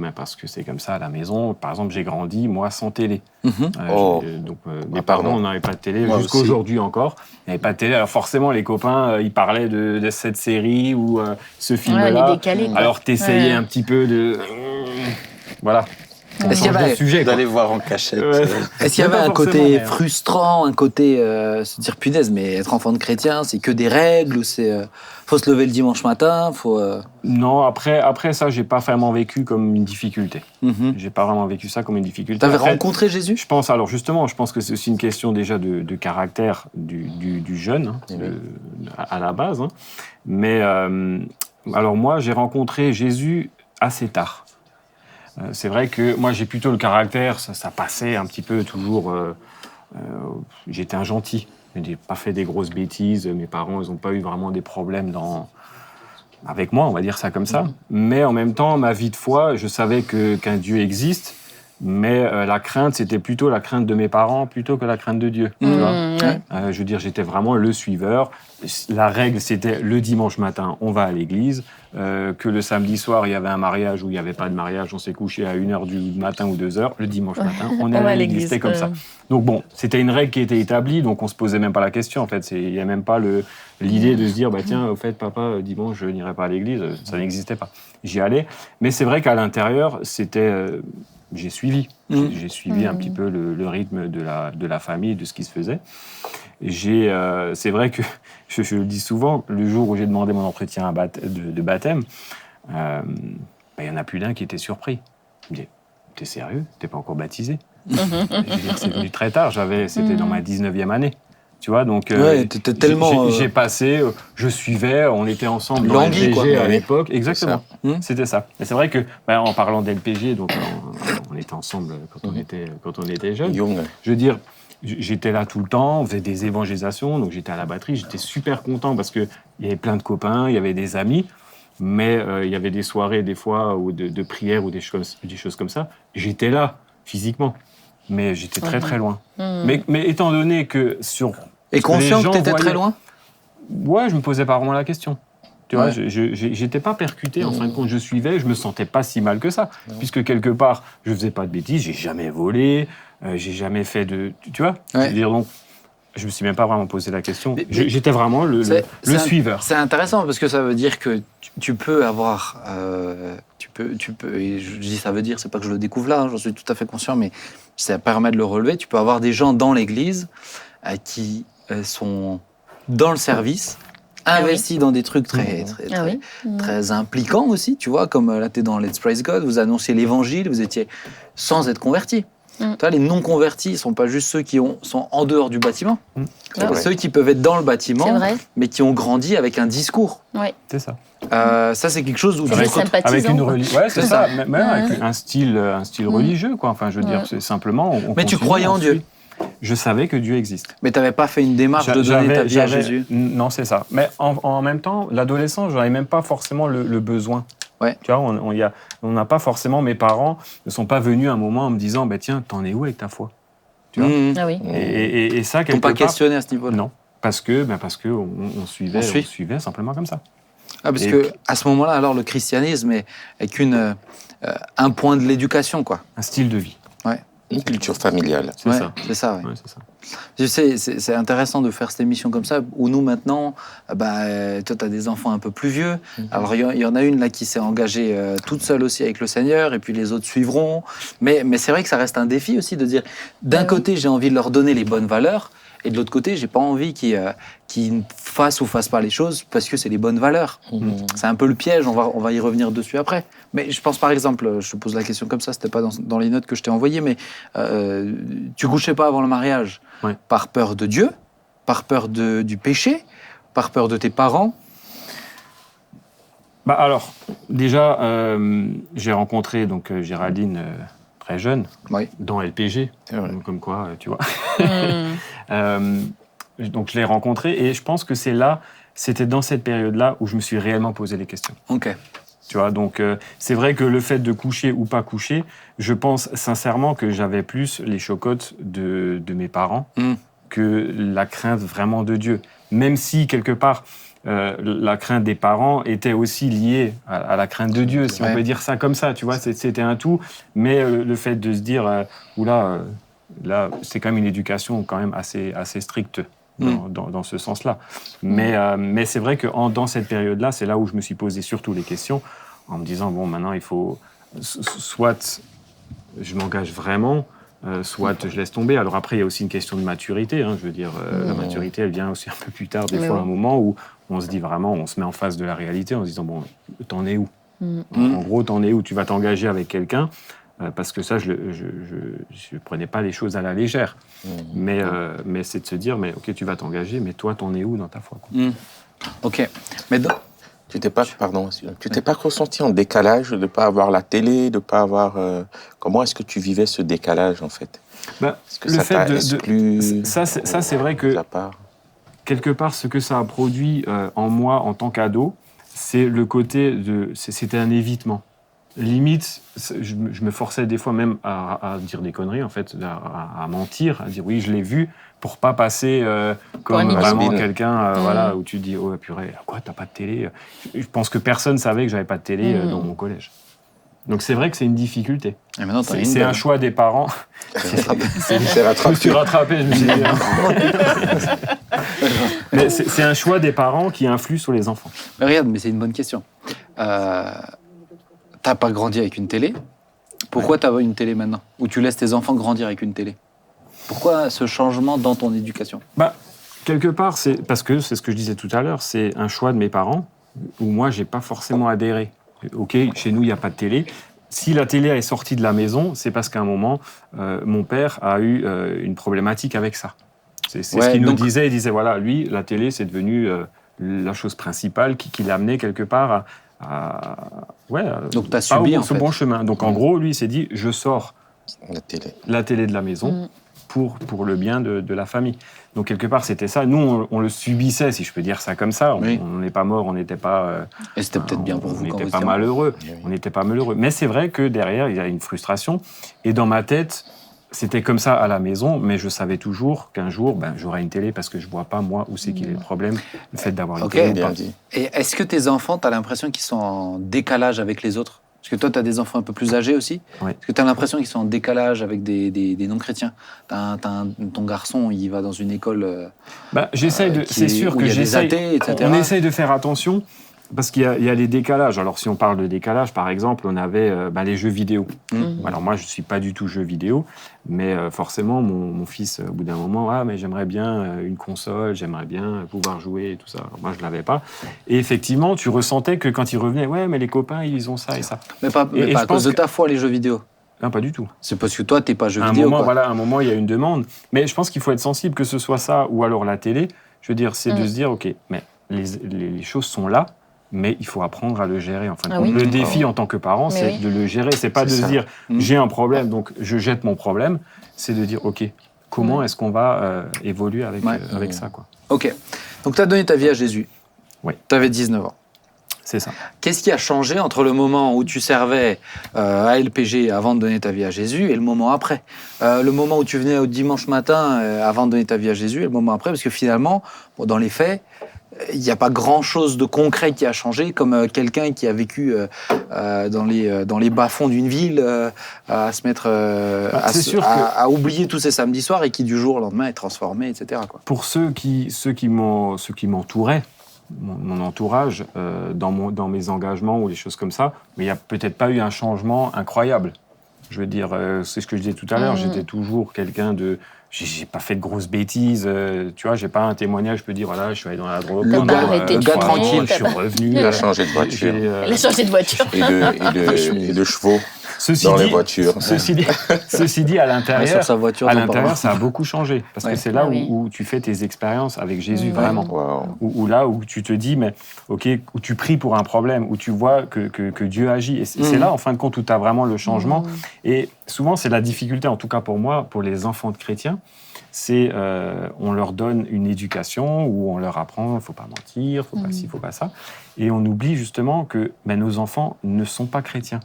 c'est comme ça à la maison. Par exemple, j'ai grandi, moi, sans télé. Donc, mes parents n'avaient pas de télé, jusqu'à aujourd'hui encore. Il n'y avait pas de télé. Alors forcément, les copains, ils parlaient de cette série ou ce film-là. Alors, tu essayais un petit peu de... voilà. Est-ce qu'il y avait d'aller voir en cachette? Est-ce qu'il y avait un côté frustrant, un côté se dire punaise, mais être enfant de chrétien, c'est que des règles ou c'est faut se lever le dimanche matin, Non, après ça, j'ai pas vraiment vécu comme une difficulté. J'ai pas vraiment vécu ça comme une difficulté. T'avais rencontré Jésus? Je pense que c'est aussi une question déjà de caractère du jeune à la base. Mais alors moi, j'ai rencontré Jésus assez tard. C'est vrai que moi, j'ai plutôt le caractère, ça passait un petit peu toujours... j'étais un gentil. Je n'ai pas fait des grosses bêtises. Mes parents, ils n'ont pas eu vraiment des problèmes avec moi, on va dire ça comme ça. Mais en même temps, ma vie de foi, je savais qu'un Dieu existe. Mais la crainte, c'était plutôt la crainte de mes parents plutôt que la crainte de Dieu. Tu vois je veux dire, j'étais vraiment le suiveur. La règle, c'était le dimanche matin, on va à l'église. Que le samedi soir, il y avait un mariage ou il n'y avait pas de mariage, on s'est couché à 1h du matin ou 2h. Le dimanche matin, on est à l'église. C'était comme ça. Donc bon, c'était une règle qui était établie, donc on ne se posait même pas la question. En fait, il n'y a même pas l'idée de se dire, tiens, au fait, papa, dimanche, je n'irai pas à l'église. Ça n'existait pas. J'y allais. Mais c'est vrai qu'à l'intérieur, c'était... j'ai suivi. J'ai suivi un petit peu le rythme de la famille, de ce qui se faisait. C'est vrai que, je le dis souvent, le jour où j'ai demandé mon entretien de baptême, il y en a plus d'un qui était surpris. Il me dit, t'es sérieux? T'es pas encore baptisé? Je veux dire, c'est venu très tard, c'était dans ma 19e année. Tu vois, donc t'étais tellement... j'ai passé, je suivais, on était ensemble dans LPG à l'époque. Exactement, c'était ça. Et c'est vrai que, en parlant d'LPG, donc on était ensemble quand on était jeunes. Young. Je veux dire, j'étais là tout le temps, on faisait des évangélisations, donc j'étais à la batterie, j'étais super content parce qu'il y avait plein de copains, il y avait des amis, mais il y avait des soirées des fois ou de prières ou des choses comme ça. J'étais là, physiquement, mais j'étais très très loin. Mais étant donné que sur... Et conscient que tu étais très loin ? Ouais, je me posais pas vraiment la question. Tu vois, j'étais pas percuté, en fin de compte, je suivais, je me sentais pas si mal que ça, puisque quelque part, je faisais pas de bêtises, j'ai jamais volé, j'ai jamais fait de... Tu vois, je veux dire, donc, je me suis même pas vraiment posé la question. J'étais vraiment le suiveur. C'est intéressant, parce que ça veut dire que tu peux avoir... tu peux, et je dis ça veut dire, c'est pas que je le découvre là, j'en suis tout à fait conscient, mais ça permet de le relever. Tu peux avoir des gens dans l'Église qui sont dans le service, investis dans des trucs très impliquants aussi, tu vois, comme là, tu es dans Let's Praise God, vous annonciez l'évangile, vous étiez sans être convertis. Tu vois, les non-convertis ne sont pas juste ceux qui sont en dehors du bâtiment, c'est ceux qui peuvent être dans le bâtiment, mais qui ont grandi avec un discours. C'est ça. Ça, c'est quelque chose où tu avec une religion. Ouais, c'est ça. Même avec un style religieux, quoi. Enfin, je veux dire, c'est simplement. Mais tu croyais en Dieu. Je savais que Dieu existe. Mais tu n'avais pas fait une démarche de donner ta vie à Jésus. Non, c'est ça. Mais en même temps, l'adolescence, je n'avais même pas forcément le besoin. Ouais. Tu vois, on n'a pas forcément, mes parents ne sont pas venus un moment en me disant, bah, tiens, t'en es où avec ta foi, tu vois. Ah oui. Et ça, quelque part... Ils t'ont pas questionné à ce niveau-là. Non, parce que on suivait simplement comme ça. Ah, parce que à ce moment-là, alors le christianisme est un point de l'éducation, quoi. Un style de vie. Ouais. Une culture familiale. C'est ça. C'est ça, ouais. C'est ça. Je sais, c'est intéressant de faire cette émission comme ça, où nous maintenant, toi tu as des enfants un peu plus vieux, alors il y en a une là qui s'est engagée toute seule aussi avec le Seigneur, et puis les autres suivront, mais c'est vrai que ça reste un défi aussi de dire, d'un côté j'ai envie de leur donner les bonnes valeurs, et de l'autre côté j'ai pas envie qu'ils fassent ou fassent pas les choses parce que c'est les bonnes valeurs. C'est un peu le piège, on va y revenir dessus après. Mais je pense par exemple, je te pose la question comme ça, c'était pas dans les notes que je t'ai envoyées, mais tu couchais pas avant le mariage par peur de Dieu, par peur du péché, par peur de tes parents? Bah alors, déjà, j'ai rencontré donc Géraldine très jeune, dans LPG, comme quoi, tu vois. Donc je l'ai rencontrée et je pense que c'était dans cette période-là où je me suis réellement posé les questions. Ok. Tu vois, donc c'est vrai que le fait de coucher ou pas coucher, je pense sincèrement que j'avais plus les chocottes de mes parents que la crainte vraiment de Dieu. Même si, quelque part, la crainte des parents était aussi liée à la crainte de Dieu, si on peut dire ça comme ça, tu vois, c'était un tout. Mais le fait de se dire, là, c'est quand même une éducation quand même assez stricte. Dans ce sens-là. Mais c'est vrai que dans cette période-là, c'est là où je me suis posé surtout les questions, en me disant, bon, maintenant, il faut... Soit je m'engage vraiment, soit je laisse tomber. Alors après, il y a aussi une question de maturité. Je veux dire, la maturité, elle vient aussi un peu plus tard, des fois, un moment où on se dit vraiment, on se met en face de la réalité en se disant, bon, t'en es où En gros, t'en es où? Tu vas t'engager avec quelqu'un parce que ça, je prenais pas les choses à la légère. Mais c'est de se dire, mais ok, tu vas t'engager, mais toi, t'en es où dans ta foi, quoi. Ok. Mais tu t'es pas ressenti en décalage de ne pas avoir la télé, de ne pas avoir... Comment est-ce que tu vivais ce décalage, en fait? Est-ce que le ça fait t'a exclu? Ça, c'est vrai que, quelque part, ce que ça a produit en moi en tant qu'ado, c'est le côté c'était un évitement. Limite, je me forçais des fois même à dire des conneries, en fait, à mentir, à dire oui, je l'ai vu, pour pas passer comme vraiment quelqu'un, voilà, où tu te dis, oh purée, quoi, t'as pas de télé? Je pense que personne savait que j'avais pas de télé dans mon collège. Donc c'est vrai que c'est une difficulté. C'est un choix des parents. Je me suis rattrapé, je me suis dit. Mais c'est un choix des parents qui influe sur les enfants. Mais regarde, mais c'est une bonne question. T'as pas grandi avec une télé. Pourquoi t'as une télé maintenant? Ou tu laisses tes enfants grandir avec une télé? Pourquoi ce changement dans ton éducation? Quelque part, c'est parce que c'est ce que je disais tout à l'heure, c'est un choix de mes parents où moi, j'ai pas forcément adhéré. Ok, chez nous, il n'y a pas de télé. Si la télé est sortie de la maison, c'est parce qu'à un moment, mon père a eu une problématique avec ça. C'est ce qu'il nous disait. Il disait, voilà, lui, la télé, c'est devenu la chose principale qui l'a amené quelque part Donc, tu as subi, en ce fait. bon chemin. Donc, en gros, lui, il s'est dit, je sors la télé de la maison pour le bien de la famille. Donc, quelque part, c'était ça. Nous, on le subissait, si je peux dire ça comme ça. On n'est pas mort, on n'était pas... Et c'était peut-être bien pour vous quand on vous n'était pas étiez malheureux. On n'était pas malheureux. Mais c'est vrai que derrière, il y a une frustration. Et dans ma tête, c'était comme ça à la maison, mais je savais toujours qu'un jour, j'aurai une télé parce que je ne vois pas, moi, où c'est qu'il est le problème, le fait d'avoir une télé. Bien dit. Et est-ce que tes enfants, tu as l'impression qu'ils sont en décalage avec les autres ? Parce que toi, tu as des enfants un peu plus âgés aussi. Oui. Est-ce que tu as l'impression qu'ils sont en décalage avec des non-chrétiens ? Ton garçon, il va dans une école... j'essaye de... C'est sûr que j'essaye... On essaye de faire attention. Parce qu'il y a les décalages. Alors, si on parle de décalage, par exemple, on avait les jeux vidéo. Alors, moi, je ne suis pas du tout jeu vidéo, mais forcément, mon fils, au bout d'un moment, mais j'aimerais bien une console, j'aimerais bien pouvoir jouer et tout ça. Alors, moi, je ne l'avais pas. Et effectivement, tu ressentais que quand il revenait, mais les copains, ils ont ça et ça. Mais pas à cause de ta foi, les jeux vidéo. Non, pas du tout. C'est parce que toi, tu n'es pas jeu vidéo. À un moment, il y a une demande. Mais je pense qu'il faut être sensible, que ce soit ça ou alors la télé. Je veux dire, c'est de se dire, OK, mais les choses sont là. Mais il faut apprendre à le gérer. Le défi en tant que parent, c'est de le gérer. C'est pas de se dire j'ai un problème, donc je jette mon problème. C'est de dire ok, comment est-ce qu'on va évoluer avec ça, quoi. Ok. Donc tu as donné ta vie à Jésus. Oui. Tu avais 19 ans. C'est ça. Qu'est-ce qui a changé entre le moment où tu servais à LPG avant de donner ta vie à Jésus et le moment après ? Le moment où tu venais au dimanche matin avant de donner ta vie à Jésus et le moment après, parce que finalement, dans les faits, il n'y a pas grand-chose de concret qui a changé, comme quelqu'un qui a vécu dans les bas-fonds d'une ville, à se mettre à oublier tous ses samedis soirs et qui, du jour au lendemain, est transformé, etc. quoi. Pour ceux qui m'entouraient, mon entourage, dans mes engagements ou des choses comme ça, mais il n'y a peut-être pas eu un changement incroyable. Je veux dire, c'est ce que je disais tout à l'heure, j'étais toujours quelqu'un de... J'ai pas fait de grosses bêtises, tu vois, j'ai pas un témoignage, je peux dire, voilà, je suis allé dans la drogue, le gars tranquille, je suis revenu. Il a changé de voiture. Il a changé de voiture. Et de chevaux dans les voitures. Ceci dit, à l'intérieur, sur sa voiture, ça a beaucoup changé. Parce que c'est là où tu fais tes expériences avec Jésus, vraiment. Wow. Là où tu te dis, mais ok, où tu pries pour un problème, où tu vois que Dieu agit. Et c'est là, en fin de compte, où tu as vraiment le changement. Et souvent, c'est la difficulté, en tout cas pour moi, pour les enfants de chrétiens, c'est on leur donne une éducation où on leur apprend, il ne faut pas mentir, il ne faut pas ci, il ne faut pas ça. Et on oublie justement que nos enfants ne sont pas chrétiens.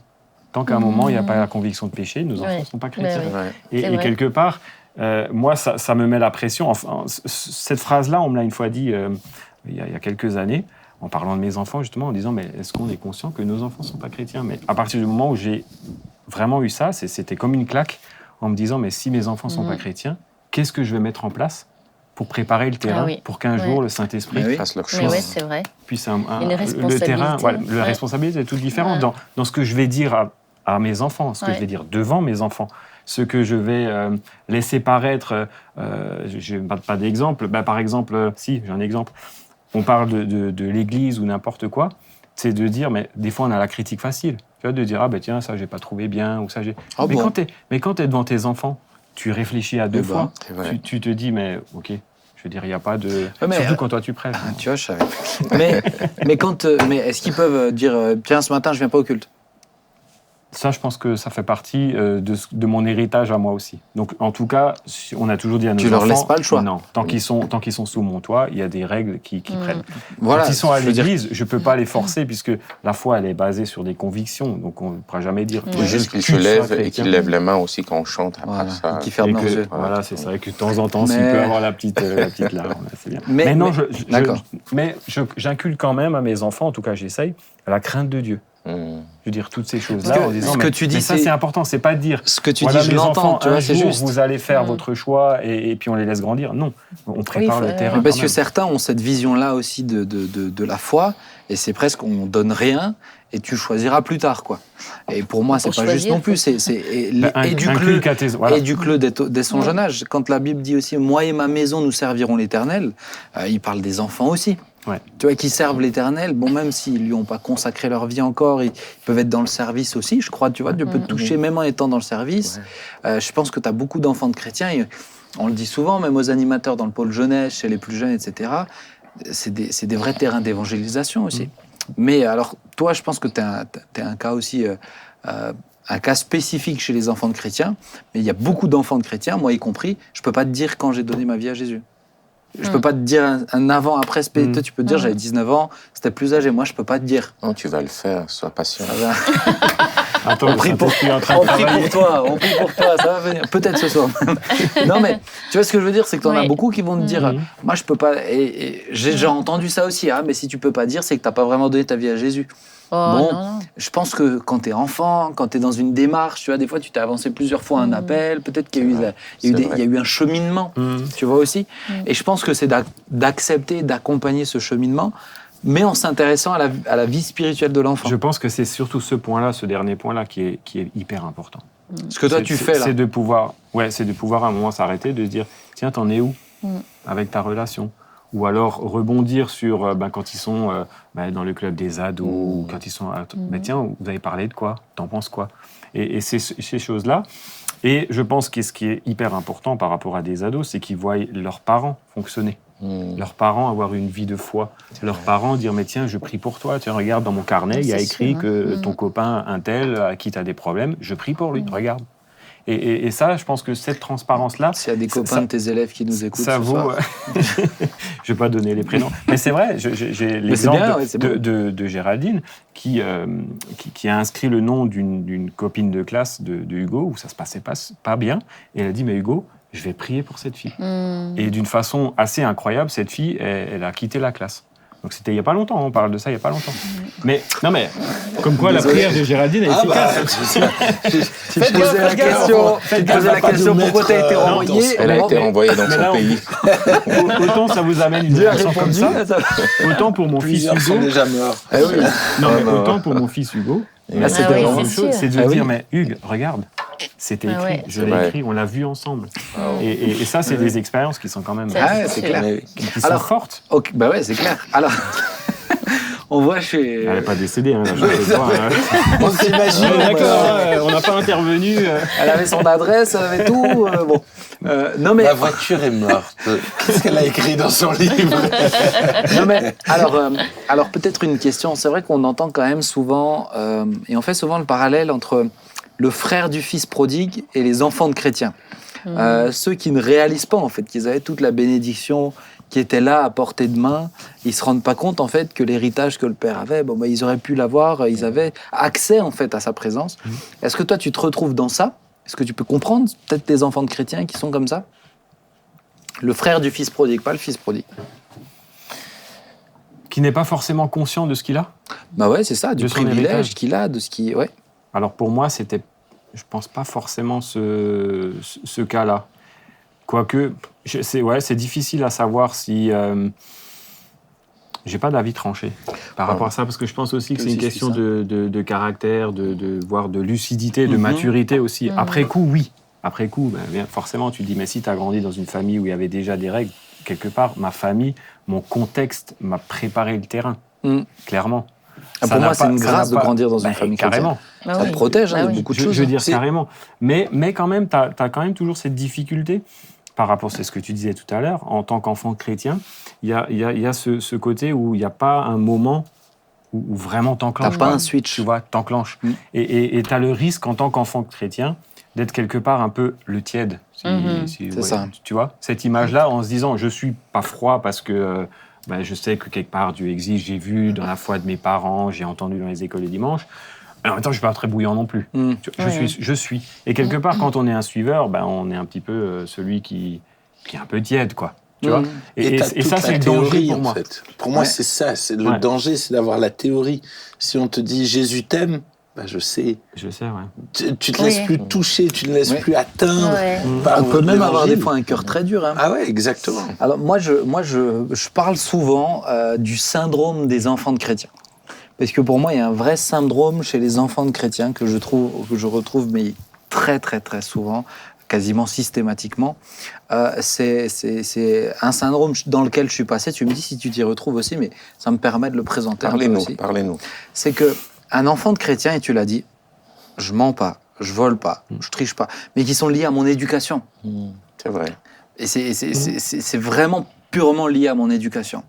Tant qu'à un moment, il n'y a pas la conviction de péché, nos enfants ne sont pas chrétiens. Et quelque part, moi, ça me met la pression. Enfin, cette phrase-là, on me l'a une fois dit il y a quelques années, en parlant de mes enfants, justement, en disant, mais est-ce qu'on est conscient que nos enfants ne sont pas chrétiens ? Mais à partir du moment où j'ai vraiment eu ça, c'était comme une claque, en me disant, mais si mes enfants ne sont pas chrétiens, qu'est-ce que je vais mettre en place pour préparer le terrain pour qu'un jour le Saint-Esprit fasse leur chose. C'est vrai. Puisse le terrain, la responsabilité est toute différente dans ce que je vais dire à mes enfants, ce que je vais dire devant mes enfants, ce que je vais laisser paraître. Je ne parle pas d'exemple. Par exemple, si, j'ai un exemple. On parle de l'Église ou n'importe quoi. C'est de dire, mais des fois on a la critique facile. Tu vois, de dire, tiens, ça j'ai pas trouvé bien, ou ça j'ai... Mais quand tu es devant tes enfants, tu réfléchis à deux fois. Tu te dis, mais ok, je veux dire, il n'y a pas de... Surtout quand toi tu prêches. Tu vois, je savais. mais est-ce qu'ils peuvent dire, tiens, ce matin je viens pas au culte ? Ça, je pense que ça fait partie de mon héritage à moi aussi. Donc, en tout cas, on a toujours dit à nos enfants... Tu leur laisses pas le choix. Non, tant qu'ils sont sous mon toit, il y a des règles qui prennent. Voilà, quand ils sont à l'église, je peux pas les forcer puisque la foi, elle est basée sur des convictions. Donc, on ne pourra jamais dire... Il faut juste qu'ils se lèvent et qu'ils lèvent les mains aussi quand on chante. Après ça. Et qu'ils ferment leurs yeux. Voilà, c'est vrai que de temps en temps, s'il peut avoir la petite larme, c'est bien. Mais non, j'inculque quand même à mes enfants, en tout cas, j'essaye, la crainte de Dieu. Je veux dire, toutes ces choses-là en disant, ce que tu dis, ça c'est important, c'est pas de dire ce que tu dis, je l'entends, tu vois, c'est juste. Vous allez faire votre choix et puis on les laisse grandir. Non, on prépare le terrain. Parce que certains ont cette vision-là aussi de la foi, et c'est presque on donne rien et tu choisiras plus tard, quoi. Et pour moi, c'est pas juste non plus. Éduque-le dès son jeune âge. Quand la Bible dit aussi, moi et ma maison nous servirons l'Éternel, il parle des enfants aussi. Ouais. Tu vois, qui servent l'Éternel, bon, même s'ils lui ont pas consacré leur vie encore, ils peuvent être dans le service aussi, je crois, tu vois, Dieu peut te toucher même en étant dans le service. Je pense que tu as beaucoup d'enfants de chrétiens, et on le dit souvent, même aux animateurs dans le pôle jeunesse, chez les plus jeunes, etc., c'est des vrais terrains d'évangélisation aussi. Mais alors, toi, je pense que tu es un cas aussi, un cas spécifique chez les enfants de chrétiens. Mais il y a beaucoup d'enfants de chrétiens, moi y compris. Je ne peux pas te dire quand j'ai donné ma vie à Jésus. Je ne peux pas te dire un avant-après. Toi, tu peux te dire, j'avais 19 ans, c'était plus âgé. Moi, je ne peux pas te dire. Non, tu vas le faire, sois patient. Attends, on prie pour toi, ça va venir. Peut-être ce soir. Non, mais tu vois ce que je veux dire, c'est que tu en as beaucoup qui vont te dire, moi, je ne peux pas. Et j'ai déjà entendu ça aussi, mais si tu ne peux pas dire, c'est que tu n'as pas vraiment donné ta vie à Jésus. Non. Je pense que quand tu es enfant, quand tu es dans une démarche, tu vois, des fois, tu t'es avancé plusieurs fois un appel, peut-être qu'il y a eu un cheminement, tu vois aussi. Et je pense que c'est d'accepter, d'accompagner ce cheminement, mais en s'intéressant à la vie spirituelle de l'enfant. Je pense que c'est surtout ce point-là, ce dernier point-là, qui est hyper important. Ce que toi, tu fais là. C'est de pouvoir à un moment s'arrêter, de se dire, tiens, t'en es où avec ta relation ? Ou alors rebondir sur quand ils sont dans le club des ados, ou quand ils sont... Mais tiens, vous avez parlé de quoi ? T'en penses quoi ? Et ces choses-là. Et je pense que ce qui est hyper important par rapport à des ados, c'est qu'ils voient leurs parents fonctionner. Leurs parents avoir une vie de foi. Leurs parents dire, mais tiens, je prie pour toi. Tiens, regarde, dans mon carnet, il y a écrit que ton copain, un tel, à qui tu as des problèmes, je prie pour lui. Regarde. Et ça, je pense que cette transparence-là... S'il y a des copains de tes élèves qui nous écoutent ça vaut... je ne vais pas donner les prénoms. Mais c'est vrai, j'ai l'exemple de Géraldine qui a inscrit le nom d'une copine de classe de Hugo, où ça ne se passait pas bien. Et elle a dit, mais Hugo, je vais prier pour cette fille. Et d'une façon assez incroyable, cette fille, elle a quitté la classe. Donc c'était il n'y a pas longtemps, on parle de ça il n'y a pas longtemps. Mais comme quoi la prière de Géraldine est efficace. Tu posais la question pourquoi tu as été renvoyée. Elle a été renvoyée dans son pays. Autant ça vous amène une réaction comme ça, autant pour mon fils Hugo. Sont déjà morts. Autant pour mon fils Hugo. Là, c'est la même chose, c'est de dire, mais Hugues, regarde, c'était écrit, je l'ai écrit, on l'a vu ensemble. Et ça, c'est des expériences qui sont quand même... c'est clair. Qui sont fortes. Okay, bah ouais, c'est clair. Alors, on voit chez... Elle n'est pas décédée, hein, On s'imagine. On n'a pas intervenu. Elle avait son adresse, elle avait tout. Non, mais... La voiture est morte. Qu'est-ce qu'elle a écrit dans son livre? Non, mais alors peut-être une question. C'est vrai qu'on entend quand même souvent, et on fait souvent le parallèle entre le frère du fils prodigue et les enfants de chrétiens. Ceux qui ne réalisent pas, en fait, qu'ils avaient toute la bénédiction qui était là à portée de main, ils ne se rendent pas compte, en fait, que l'héritage que le père avait, ils auraient pu l'avoir, ils avaient accès, en fait, à sa présence. Est-ce que toi, tu te retrouves dans ça? Est-ce que tu peux comprendre, peut-être, des enfants de chrétiens qui sont comme ça? Le frère du fils prodigue, pas le fils prodigue. Qui n'est pas forcément conscient de ce qu'il a? Bah ouais, c'est ça, du privilège qu'il a, de ce qui... Ouais. Alors pour moi, c'était, je pense pas forcément ce cas-là. Quoique, c'est difficile à savoir si... j'ai pas d'avis tranché par rapport à ça, parce que je pense aussi que c'est une question de caractère, voire de lucidité, de maturité aussi. Après coup, oui. Après coup, forcément, tu te dis, mais si tu as grandi dans une famille où il y avait déjà des règles, quelque part, ma famille, mon contexte m'a préparé le terrain, clairement. Pour moi, c'est une grâce de grandir dans une famille carrément. Ça te protège de beaucoup de choses. Je veux dire, carrément. Mais quand même, tu as quand même toujours cette difficulté, par rapport à ce que tu disais tout à l'heure, en tant qu'enfant chrétien, il y a ce côté où il n'y a pas un moment où vraiment t'enclenches. T'as pas un switch. Tu vois, t'enclenches. Et t'as le risque, en tant qu'enfant chrétien, d'être quelque part un peu le tiède. C'est ça. Tu vois, cette image-là, en se disant, je suis pas froid parce que je sais que quelque part Dieu existe, j'ai vu dans la foi de mes parents, j'ai entendu dans les écoles les dimanches. En même temps, je suis pas très bouillant non plus. Je suis. Et quelque part, quand on est un suiveur, on est un petit peu celui qui est un peu tiède, quoi. Tu vois, et ça, c'est le danger pour moi. En fait. Pour moi, c'est ça. C'est le danger, c'est d'avoir la théorie. Si on te dit Jésus t'aime, je sais. Je sais, ouais. Tu te laisses plus toucher, tu te laisses plus atteindre. On peut même avoir des fois un cœur très dur. Hein. Ah ouais, exactement. Alors moi, je parle souvent du syndrome des enfants de chrétiens. Parce que pour moi, il y a un vrai syndrome chez les enfants de chrétiens que je retrouve mais très, très, très souvent, quasiment systématiquement. C'est un syndrome dans lequel je suis passé. Tu me dis si tu t'y retrouves aussi, mais ça me permet de le présenter un peu aussi. Parlez-nous. C'est qu'un enfant de chrétien, et tu l'as dit, je mens pas, je vole pas, je triche pas, mais qui sont liés à mon éducation. C'est vrai. Et c'est vraiment purement lié à mon éducation.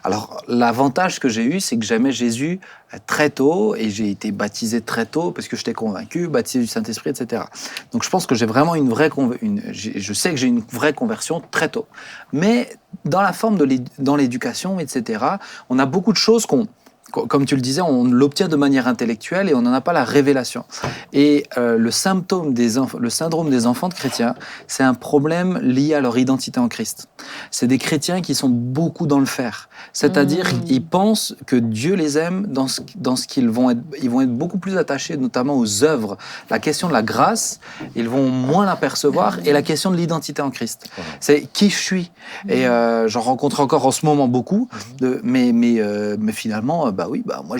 Alors, l'avantage que j'ai eu, c'est que j'aimais Jésus très tôt et j'ai été baptisé très tôt parce que j'étais convaincu, baptisé du Saint-Esprit, etc. Donc, je pense que j'ai vraiment je sais que j'ai une vraie conversion très tôt. Mais dans la forme dans l'éducation, etc., on a beaucoup de choses comme tu le disais, on l'obtient de manière intellectuelle et on n'en a pas la révélation. Et le syndrome des enfants de chrétiens, c'est un problème lié à leur identité en Christ. C'est des chrétiens qui sont beaucoup dans le faire. C'est-à-dire, ils pensent que Dieu les aime dans ce qu'ils vont être. Ils vont être beaucoup plus attachés, notamment aux œuvres. La question de la grâce, ils vont moins la percevoir. Et la question de l'identité en Christ. C'est qui je suis. Et j'en rencontre encore en ce moment beaucoup. Mais finalement, moi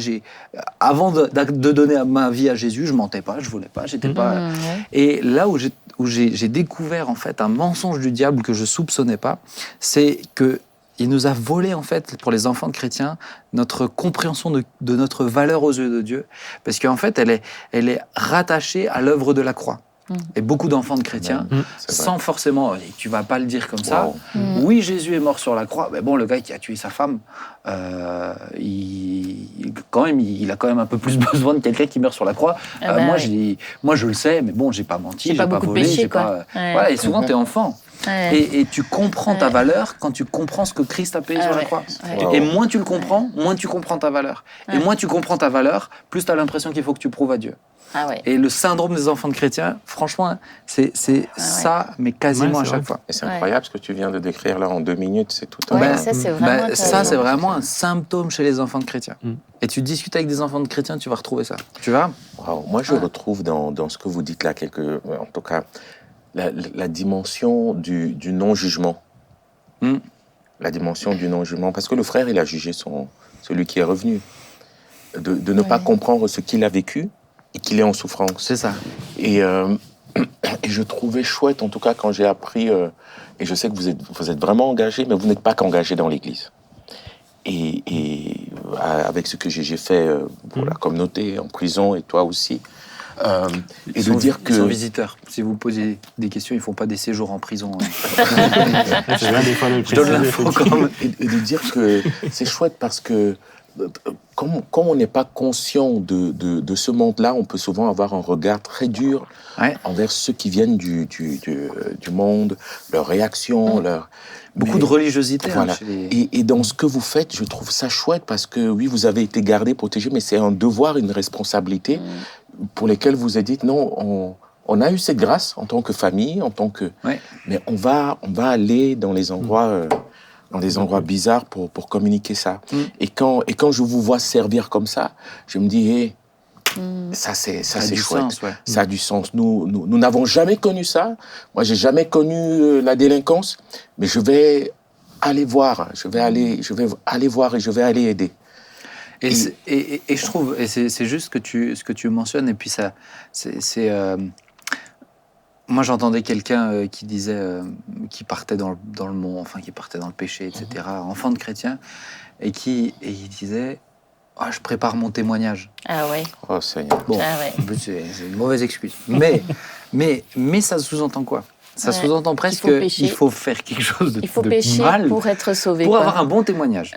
avant de donner ma vie à Jésus, je mentais pas, je volais pas, j'étais pas. Et là où j'ai découvert en fait un mensonge du diable que je soupçonnais pas, c'est que il nous a volé en fait pour les enfants de chrétiens notre compréhension de notre valeur aux yeux de Dieu, parce qu'en fait elle est rattachée à l'œuvre de la croix. Et beaucoup d'enfants de chrétiens, sans forcément, tu vas pas le dire comme ça, oui, Jésus est mort sur la croix, mais bon, le gars qui a tué sa femme, il a quand même un peu plus besoin de quelqu'un qui meurt sur la croix. Moi, je le sais, mais bon, j'ai pas menti, j'ai pas volé, péché, Voilà, et souvent, t'es enfant. Et tu comprends ta valeur quand tu comprends ce que Christ a payé sur la croix. Et moins tu le comprends, moins tu comprends ta valeur. Et moins tu comprends ta valeur, plus tu as l'impression qu'il faut que tu prouves à Dieu. Et le syndrome des enfants de chrétiens, franchement, c'est ça, mais quasiment à chaque fois. Et c'est incroyable ce que tu viens de décrire là en 2 minutes, c'est tout ça, c'est vraiment un symptôme chez les enfants de chrétiens. Et tu discutes avec des enfants de chrétiens, tu vas retrouver ça. Tu vois ? Moi, je retrouve dans ce que vous dites là, en tout cas, la dimension du non-jugement. La dimension du non-jugement. Parce que le frère, il a jugé celui qui est revenu. De ne pas comprendre ce qu'il a vécu et qu'il est en souffrance. C'est ça. Et je trouvais chouette, en tout cas, quand j'ai appris, et je sais que vous êtes vraiment engagé, mais vous n'êtes pas qu'engagé dans l'Église. Et avec ce que j'ai fait pour la communauté, en prison, et toi aussi, ils sont visiteurs. Si vous posez des questions, ils ne font pas des séjours en prison. Je donne l'info quand même. Et de dire que c'est chouette parce que comme on n'est pas conscient de ce monde-là, on peut souvent avoir un regard très dur envers ceux qui viennent du monde, leurs réactions, beaucoup de religiosité. Voilà. Et dans ce que vous faites, je trouve ça chouette parce que oui, vous avez été gardé, protégé, mais c'est un devoir, une responsabilité pour lesquels vous avez dit non, on a eu cette grâce en tant que famille, mais on va aller dans les endroits. Dans des endroits bizarres pour communiquer ça. Et quand je vous vois servir comme ça, je me dis, ça c'est chouette. Sens, ça a du sens. Nous n'avons jamais connu ça. Moi, j'ai jamais connu la délinquance, mais je vais aller voir. Je vais aller voir et je vais aller aider. Et je trouve, et c'est juste ce que tu mentionnes, et puis ça, moi, j'entendais quelqu'un qui disait, qui partait dans le monde, enfin, qui partait dans le péché, etc., enfant de chrétien, et il disait, je prépare mon témoignage. Ah ouais. Oh Seigneur. Bon, en plus, c'est une mauvaise excuse. Mais ça sous-entend quoi ? Ça sous-entend presque qu'il faut faire quelque chose de mal. Il faut pécher pour être sauvé. Pour avoir un bon témoignage.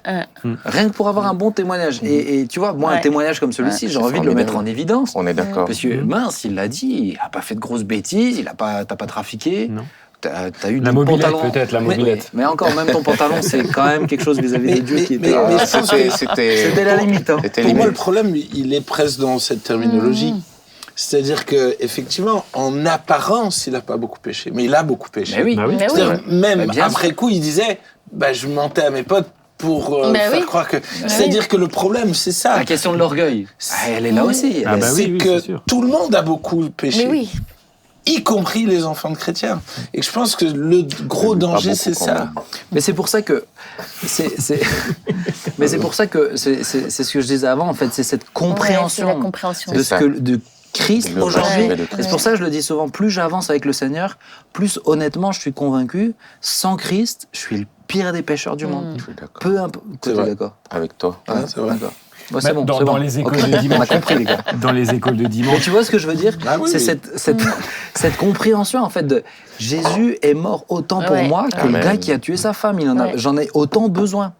Rien que pour avoir un bon témoignage. Et tu vois, moi, un témoignage comme celui-ci, j'ai envie de le mettre en évidence. On est d'accord. Parce que, mince, il l'a dit, il n'a pas fait de grosses bêtises, t'as pas trafiqué. Non. T'as eu la mobilette, peut-être, la mobilette. Mais encore, même ton pantalon, c'est quand même quelque chose vis-à-vis de Dieu qui était... C'était la limite. Hein. Pour moi, le problème, il est presque dans cette terminologie. C'est-à-dire que effectivement, en apparence, il n'a pas beaucoup péché, mais il a beaucoup péché. Mais oui. Même après coup, il disait, je mentais à mes potes pour faire croire que. C'est-à-dire que le problème, c'est ça. La question de l'orgueil, elle est là aussi. C'est que tout le monde a beaucoup péché. Mais y compris les enfants de chrétiens. Et je pense que le gros danger, c'est ça. Mais c'est pour ça que mais c'est pour ça que c'est ce que je disais avant. En fait, c'est cette compréhension, de ce que de Christ aujourd'hui. C'est pour ça que je le dis souvent. Plus j'avance avec le Seigneur, plus honnêtement, je suis convaincu. Sans Christ, je suis le pire des pécheurs du monde. Je suis d'accord. Peu importe. Tu es d'accord avec toi. C'est vrai. D'accord. Bon, c'est bon, dans les écoles de dimanche. On a compris, les gars. Dans les écoles de dimanche. Mais tu vois ce que je veux dire? C'est cette compréhension, en fait, de Jésus est mort autant pour moi que le gars qui a tué sa femme. J'en ai autant besoin.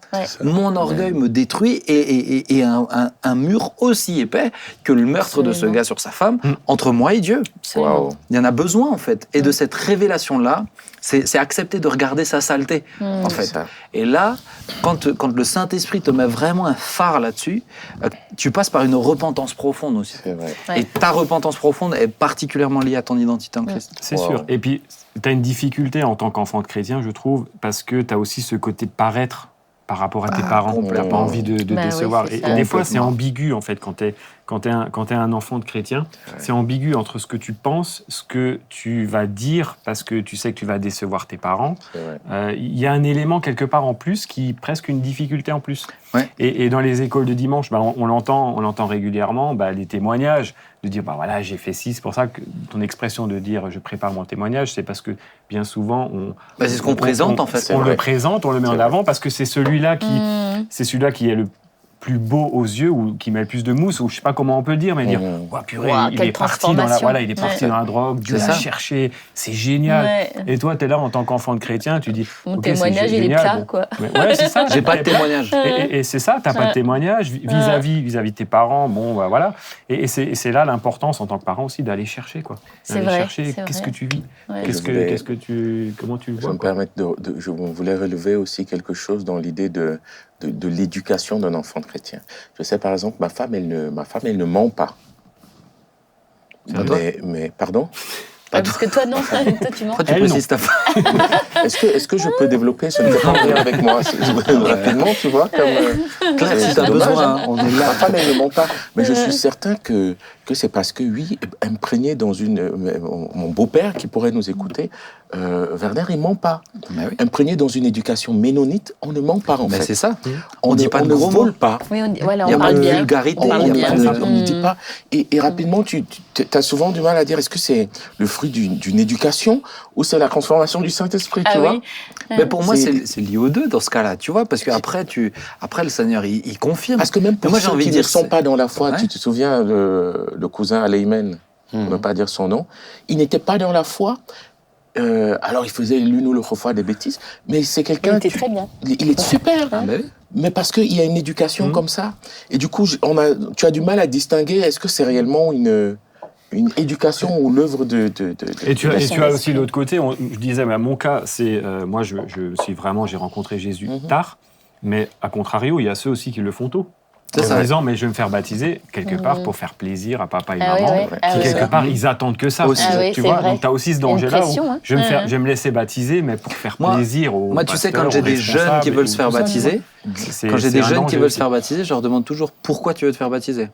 Mon orgueil me détruit et un mur aussi épais que le meurtre de ce gars sur sa femme entre moi et Dieu. Wow. Il y en a besoin, en fait. Et de cette révélation-là, c'est accepter de regarder sa saleté, en fait. Et là, quand le Saint-Esprit te met vraiment un phare là-dessus, tu passes par une repentance profonde aussi. C'est vrai. Et ta repentance profonde est particulièrement liée à ton identité en Christ. C'est sûr. Et puis, tu as une difficulté en tant qu'enfant de chrétien, je trouve, parce que tu as aussi ce côté paraître par rapport à tes parents. Tu n'as pas envie de décevoir. Oui, et des fois, c'est ambigu, en fait, quand tu es un enfant de chrétien. C'est ambigu entre ce que tu penses, ce que tu vas dire, parce que tu sais que tu vas décevoir tes parents. Il y a un élément quelque part en plus qui est presque une difficulté en plus. Ouais. Et dans les écoles de dimanche, on l'entend régulièrement, les témoignages, de dire, voilà, j'ai fait ci. C'est pour ça que ton expression de dire, je prépare mon témoignage, c'est parce que bien souvent, c'est ce qu'on présente, en fait. On le présente, on le met en avant, parce que c'est celui-là qui est le plus beau aux yeux, ou qui met le plus de mousse, ou je sais pas comment on peut le dire, mais dire, purée, il est parti dans la drogue, Dieu l'a cherché, c'est génial. Et toi, tu es là en tant qu'enfant de chrétien, tu dis, mon témoignage, il est plat, quoi. Ouais, c'est ça. J'ai pas de témoignage. Et c'est ça, t'as pas de témoignage vis-à-vis de tes parents, voilà. Et c'est là l'importance en tant que parent aussi d'aller chercher, quoi. C'est vrai. Chercher, qu'est-ce que tu vis, comment tu le vois. Je voulais relever aussi quelque chose dans l'idée de l'éducation d'un enfant de chrétien. Je sais par exemple, ma femme, elle ne ment pas. Mais pardon? Parce que toi, non, toi, tu mens. Pourquoi tu précises ta femme? Est-ce que je peux développer ce lien avec moi rapidement, tu vois, comme Claire, si t'as besoin, on est là. Ma femme, elle ne ment pas. Mais je suis certain que c'est parce que, oui, imprégné dans mon beau-père qui pourrait nous écouter, Werner, il ne ment pas. Imprégné dans une éducation ménonite, on ne ment pas, en fait. C'est ça. On dit pas de gros mots. On ne vole pas. Oui, on parle bien. Il y a vulgarité. On ne dit pas. Et rapidement, tu as souvent du mal à dire, est-ce que c'est le fruit d'une éducation ou c'est la transformation du Saint-Esprit, tu vois? Mais pour moi, c'est lié aux deux dans ce cas-là, tu vois, parce qu'après, le Seigneur, il confirme. Parce que même pour ceux qui ne sont pas dans la foi, tu te souviens, le cousin Aleimen, pour ne pas dire son nom, il n'était pas dans la foi. Alors, il faisait l'une ou l'autre fois des bêtises, mais c'est quelqu'un... Il était très bien. Il est super, mais parce qu'il y a une éducation comme ça. Et du coup, tu as du mal à distinguer, est-ce que c'est réellement une éducation ou l'œuvre de Et tu as aussi l'autre côté, je disais, mais mon cas, c'est... moi, j'ai rencontré Jésus tard, mais à contrario, il y a ceux aussi qui le font tôt. En disant, mais je vais me faire baptiser quelque part pour faire plaisir à papa et maman, qui quelque part, ils attendent que ça aussi. Tu vois, donc tu as aussi ce danger-là où je vais me laisser baptiser, mais pour faire plaisir aux Moi, tu sais, quand j'ai des jeunes qui veulent se faire baptiser, je leur demande toujours pourquoi tu veux te faire baptiser.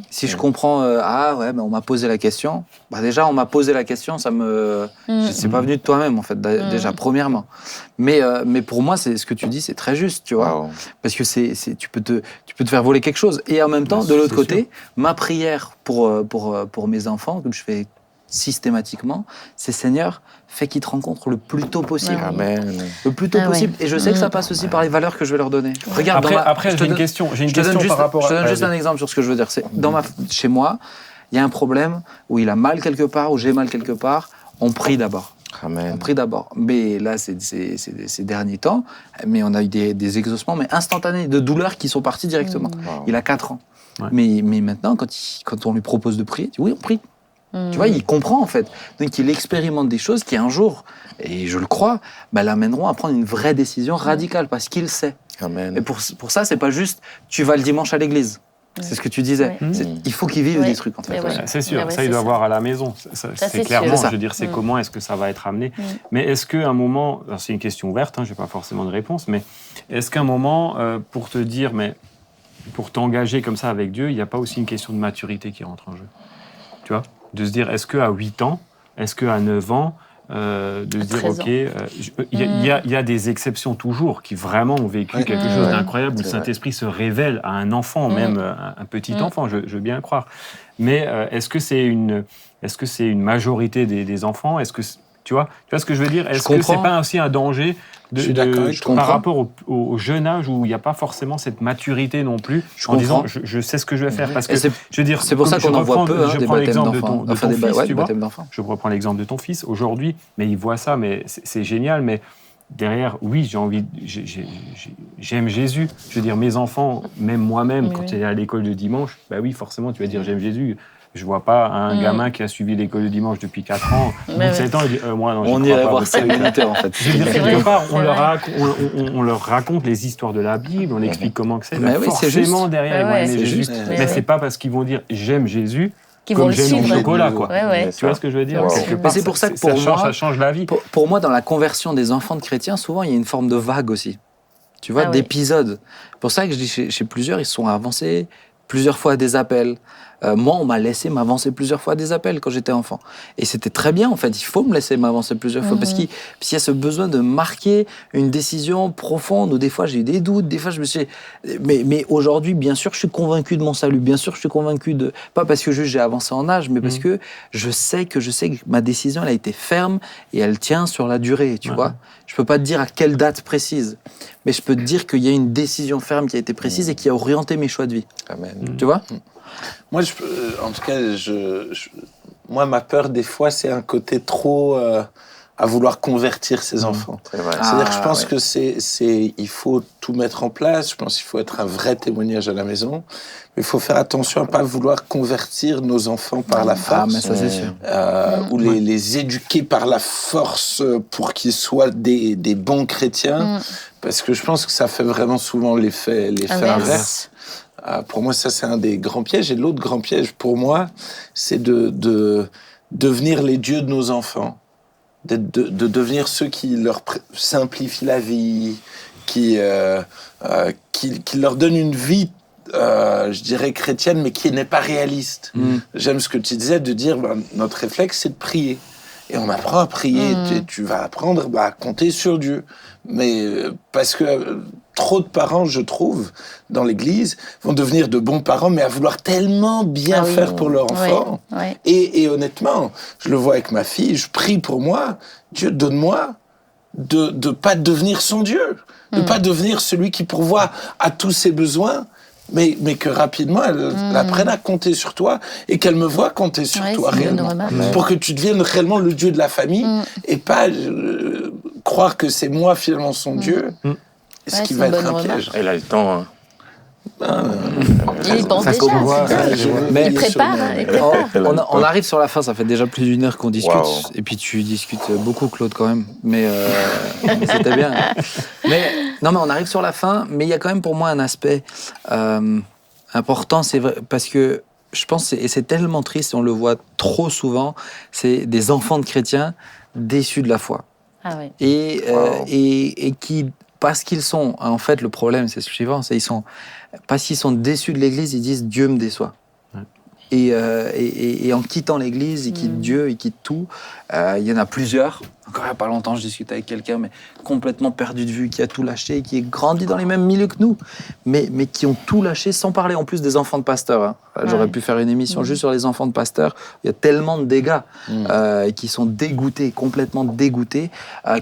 Si je comprends, on m'a posé la question. Déjà, on m'a posé la question, c'est pas venu de toi-même en fait, déjà premièrement. Mais pour moi, c'est ce que tu dis, c'est très juste, tu vois, parce que tu peux te faire voler quelque chose. Et en même temps, de l'autre côté, ma prière pour mes enfants, que je fais systématiquement, c'est Seigneur, fais qu'ils te rencontrent le plus tôt possible. Amen. Le plus tôt possible. Et je sais que ça passe aussi par les valeurs que je vais leur donner. Regarde, après j'ai une question par rapport à... Je te donne juste un exemple sur ce que je veux dire. Chez moi, il y a un problème où il a mal quelque part, où j'ai mal quelque part. On prie d'abord. Amen. On prie d'abord. Mais là, ces derniers temps, mais on a eu des exaucements, mais instantanés, de douleurs qui sont parties directement. Il a 4 ans. Ouais. Mais maintenant, quand on lui propose de prier, il dit oui, on prie. Tu vois, il comprend en fait. Donc il expérimente des choses qui un jour, et je le crois, l'amèneront à prendre une vraie décision radicale parce qu'il sait. Amen. Et pour ça, c'est pas juste tu vas le dimanche à l'église. C'est ce que tu disais. Il faut qu'il vive des trucs en fait. C'est sûr, ça il doit voir à la maison. C'est clairement, je veux dire, c'est comment est-ce que ça va être amené. Mais est-ce qu'à un moment, alors c'est une question ouverte, je n'ai pas forcément de réponse, mais est-ce qu'à un moment, pour te dire, mais pour t'engager comme ça avec Dieu, il n'y a pas aussi une question de maturité qui rentre en jeu? Tu vois? De se dire, est-ce qu'à 8 ans, est-ce qu'à 9 ans, de se dire, ok, il y a des exceptions toujours qui vraiment ont vécu quelque chose d'incroyable, où le Saint-Esprit se révèle à un enfant, même un petit enfant, je veux bien le croire. Mais est-ce que c'est une majorité des enfants? Est-ce que tu vois ce que je veux dire? Est-ce que c'est pas aussi un danger Je suis d'accord avec toi. Par rapport au jeune âge où il n'y a pas forcément cette maturité non plus, disant je sais ce que je vais faire. Parce que, je veux dire, c'est pour ça qu'on en voit peu, des baptêmes d'enfants. Enfin, des baptêmes d'enfants. Je reprends l'exemple de ton fils. Aujourd'hui, mais il voit ça, mais c'est génial, mais derrière, oui, j'aime Jésus. Je veux dire, mes enfants, même moi-même, quand tu es à l'école de dimanche, bah oui, forcément, tu vas dire j'aime Jésus. Je vois pas un gamin qui a suivi l'école de dimanche depuis 4 ans, 7 ans, il dit moi non, on irait voir ça en fait. Je veux dire, quelque part, on leur raconte les histoires de la Bible, on explique comment que c'est. Mais oui, forcément derrière, ils vont aimer Jésus. Mais c'est pas parce qu'ils vont dire j'aime Jésus comme j'aime mon chocolat, quoi. Tu vois ce que je veux dire? Quelque part, c'est pour ça que pour moi, ça change la vie. Pour moi, dans la conversion des enfants de chrétiens, souvent il y a une forme de vague aussi. Tu vois, d'épisodes. C'est pour ça que je dis chez plusieurs, ils sont avancés plusieurs fois à des appels. Moi, on m'a laissé m'avancer plusieurs fois à des appels quand j'étais enfant. Et c'était très bien, en fait. Il faut me laisser m'avancer plusieurs fois parce qu'il y a ce besoin de marquer une décision profonde où des fois j'ai eu des doutes, des fois je me suis... Mais aujourd'hui, bien sûr, je suis convaincu de mon salut. Bien sûr, je suis convaincu de... Pas parce que juste j'ai avancé en âge, mais parce que je sais que ma décision, elle a été ferme et elle tient sur la durée, tu vois. Je peux pas te dire à quelle date précise, mais je peux te dire qu'il y a une décision ferme qui a été précise et qui a orienté mes choix de vie. Amen. Tu vois? Moi, en tout cas, moi, ma peur, des fois, c'est un côté trop à vouloir convertir ses enfants. C'est-à-dire que je pense que il faut tout mettre en place. Je pense qu'il faut être un vrai témoignage à la maison. Mais il faut faire attention à ne pas vouloir convertir nos enfants par la force. Mais ça, c'est sûr. Ou les éduquer par la force pour qu'ils soient des bons chrétiens. Parce que je pense que ça fait vraiment souvent l'effet inverse. Pour moi, ça, c'est un des grands pièges. Et l'autre grand piège, pour moi, c'est de devenir les dieux de nos enfants. De devenir ceux qui leur simplifient la vie, qui leur donnent une vie, je dirais, chrétienne, mais qui n'est pas réaliste. J'aime ce que tu disais, de dire, notre réflexe, c'est de prier. Et on apprend à prier. Tu vas apprendre à compter sur Dieu. Mais parce que trop de parents, je trouve, dans l'Église, vont devenir de bons parents, mais à vouloir tellement bien faire pour leur enfant. Et honnêtement, je le vois avec ma fille, je prie pour moi, Dieu, donne-moi de ne pas devenir son Dieu, de ne pas devenir celui qui pourvoit à tous ses besoins, mais que rapidement, elle apprenne à compter sur toi et qu'elle me voit compter sur toi réellement. Pour que tu deviennes réellement le Dieu de la famille et pas croire que c'est moi finalement son Dieu. Ce qui va être un piège. Elle a le temps. Il pense déjà. Il prépare. On arrive sur la fin, ça fait déjà plus d'1 heure qu'on discute. Et puis tu discutes beaucoup, Claude, quand même. Mais c'était bien. Mais on arrive sur la fin, mais il y a quand même pour moi un aspect important, c'est vrai, parce que je pense, et c'est tellement triste, on le voit trop souvent, c'est des enfants de chrétiens déçus de la foi. Et qui... Parce qu'ils sont, en fait, le problème, c'est ce suivant, parce qu'ils sont déçus de l'Église, ils disent Dieu me déçoit. Et en quittant l'Église, ils quittent Dieu, ils quittent tout. Il y en a plusieurs. Encore il n'y a pas longtemps, je discutais avec quelqu'un, mais complètement perdu de vue, qui a tout lâché, qui est grandi dans les mêmes milieux que nous, mais qui ont tout lâché, sans parler en plus des enfants de pasteurs. J'aurais pu faire une émission juste sur les enfants de pasteurs. Il y a tellement de dégâts qui sont dégoûtés, complètement dégoûtés.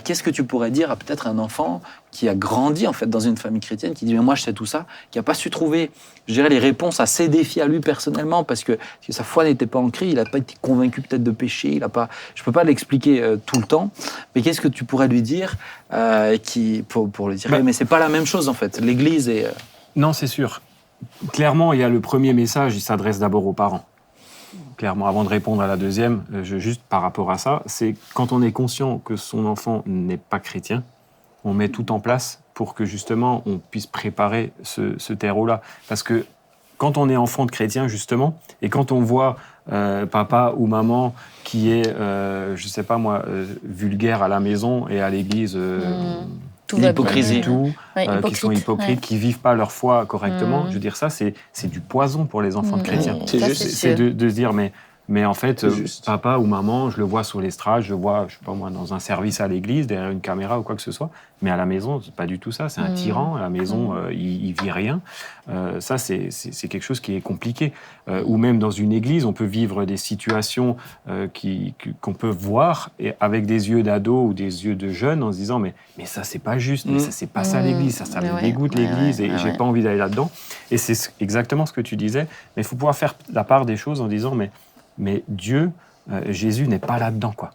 Qu'est-ce que tu pourrais dire à peut-être un enfant qui a grandi en fait dans une famille chrétienne, qui dit mais moi je sais tout ça, qui n'a pas su trouver, je dirais, les réponses à ses défis à lui personnellement, parce que sa foi n'était pas ancrée, il n'a pas été convaincu peut-être de péché, je peux pas l'expliquer tout le temps, mais qu'est-ce que tu pourrais lui dire pour lui dire mais c'est pas la même chose en fait, l'Église est... Non, c'est sûr. Clairement, il y a le premier message, il s'adresse d'abord aux parents. Clairement, avant de répondre à la deuxième, juste par rapport à ça, c'est quand on est conscient que son enfant n'est pas chrétien, on met tout en place pour que justement on puisse préparer ce terreau-là. Parce que quand on est enfant de chrétien, justement, et quand on voit papa ou maman qui est, je sais pas moi, vulgaire à la maison et à l'église, l'hypocrisie, qui sont hypocrites, qui vivent pas leur foi correctement, je veux dire, ça, c'est du poison pour les enfants de chrétiens. C'est de se dire, mais Mais en fait, papa ou maman, je le vois sur l'estrade, je le vois, je sais pas moi, dans un service à l'église, derrière une caméra ou quoi que ce soit. Mais à la maison, c'est pas du tout ça. C'est un tyran. À la maison, il vit rien. Ça, c'est quelque chose qui est compliqué. Ou même dans une église, on peut vivre des situations qu'on peut voir avec des yeux d'ado ou des yeux de jeune en se disant mais ça, c'est pas juste. Mais ça, c'est pas ça l'église. Ça me dégoûte l'église et j'ai pas envie d'aller là-dedans. Et c'est exactement ce que tu disais. Mais il faut pouvoir faire la part des choses en disant mais Dieu, Jésus n'est pas là-dedans, quoi.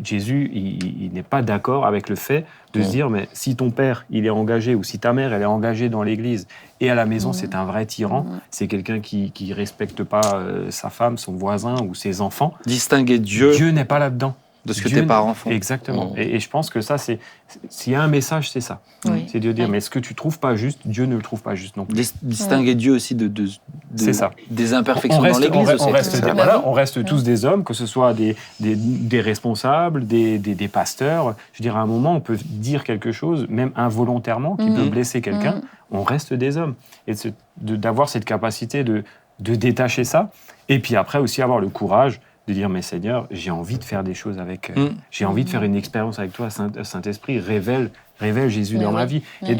Jésus, il n'est pas d'accord avec le fait de se dire, mais si ton père, il est engagé, ou si ta mère, elle est engagée dans l'église, et à la maison, c'est un vrai tyran, c'est quelqu'un qui respecte pas sa femme, son voisin ou ses enfants. Distinguer Dieu. Dieu n'est pas là-dedans. De ce que tes parents font. Exactement. Et je pense que ça, s'il y a un message, c'est ça. C'est de dire, mais ce que tu trouves pas juste, Dieu ne le trouve pas juste non plus. Distinguer Dieu aussi c'est ça. Des imperfections dans l'Église aussi. On reste tous des hommes, que ce soit des responsables, des pasteurs. Je veux dire, à un moment, on peut dire quelque chose, même involontairement, qui peut blesser quelqu'un. On reste des hommes. Et d'avoir cette capacité de détacher ça. Et puis après aussi avoir le courage de dire, mais Seigneur, j'ai envie de faire des choses avec... j'ai envie de faire une expérience avec toi, Saint-Esprit, révèle Jésus dans ma vie. Et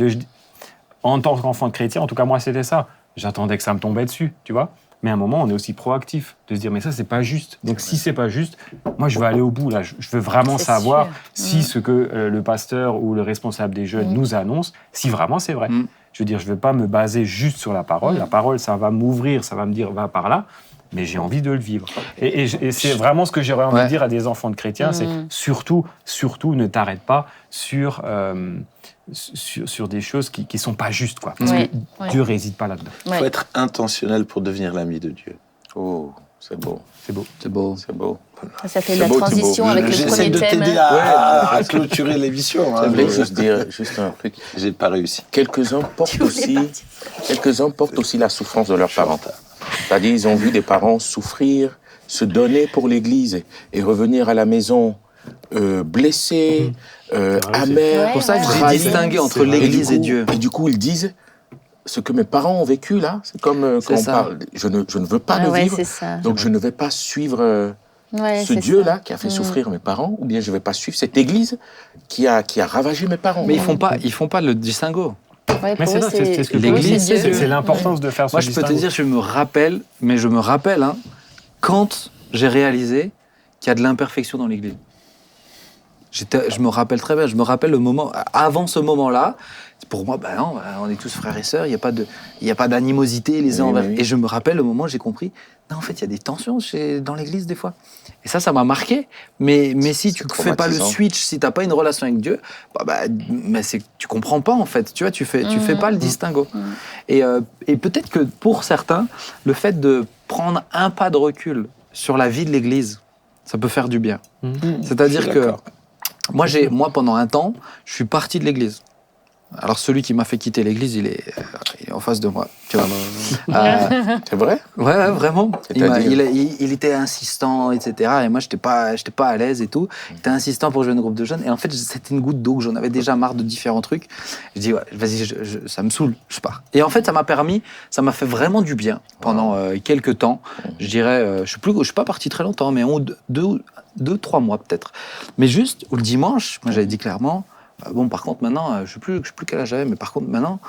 en tant qu'enfant de chrétien, en tout cas moi c'était ça, j'attendais que ça me tombait dessus, tu vois. Mais à un moment, on est aussi proactif, de se dire, mais ça, c'est pas juste. Donc si c'est pas juste, moi je veux aller au bout, là. Je veux vraiment savoir si ce que le pasteur ou le responsable des jeunes nous annonce, si vraiment c'est vrai. Je veux dire, je veux pas me baser juste sur la parole. La parole, ça va m'ouvrir, ça va me dire, va par là. Mais j'ai envie de le vivre. Et c'est vraiment ce que j'aurais envie de dire à des enfants de chrétiens, c'est surtout, ne t'arrête pas sur des choses qui sont pas justes, quoi. Parce que Dieu réside pas là-dedans. Il faut être intentionnel pour devenir l'ami de Dieu. Oh, c'est beau. C'est beau. C'est beau. C'est beau. Ça fait la transition avec le J'essaie premier de thème. t'aider à clôturer l'émission. Je voulais juste dire un truc. J'ai pas réussi. Quelques-uns portent aussi la souffrance de leurs parents. C'est-à-dire, ils ont vu des parents souffrir, se donner pour l'Église et revenir à la maison blessés, amers. C'est pour ça que j'ai distingué entre l'Église et Dieu. Et du coup, ils disent, ce que mes parents ont vécu là, c'est comme quand on parle, je ne veux pas le vivre, donc je ne vais pas suivre ce Dieu-là qui a fait souffrir mes parents, ou bien je ne vais pas suivre cette Église qui a ravagé mes parents. Mais ils font pas le distinguo. Ouais, mais c'est ce que l'Église, c'est l'importance de faire ce distinguo. Moi, je peux te dire, je me rappelle, quand j'ai réalisé qu'il y a de l'imperfection dans l'Église. Je me rappelle très bien, je me rappelle le moment, avant ce moment-là, pour moi, non, on est tous frères et sœurs, il n'y a pas d'animosité les uns envers. Et je me rappelle le moment où j'ai compris, non, en fait, il y a des tensions dans l'Église des fois. Et ça m'a marqué. Mais si tu ne fais pas le switch, si tu n'as pas une relation avec Dieu, mais tu comprends pas en fait. Tu vois, tu fais pas le distinguo. Et peut-être que pour certains, le fait de prendre un pas de recul sur la vie de l'Église, ça peut faire du bien. C'est-à-dire que moi, pendant un temps, je suis parti de l'Église. Alors, celui qui m'a fait quitter l'Église, il est en face de moi. Tu vois. C'est vrai ? Ouais, vraiment. Il était insistant, etc. Et moi, j'étais pas à l'aise et tout. Il était insistant pour jouer un groupe de jeunes. Et en fait, c'était une goutte d'eau que j'en avais déjà marre de différents trucs. Je dis, vas-y, ça me saoule, je pars. Et en fait, ça m'a fait vraiment du bien pendant quelques temps. Je dirais, je suis pas parti très longtemps, mais 2-3 mois peut-être. Mais juste, le dimanche, moi, j'avais dit clairement, bon, par contre, maintenant, je sais plus quel âge j'avais, mais par contre, maintenant,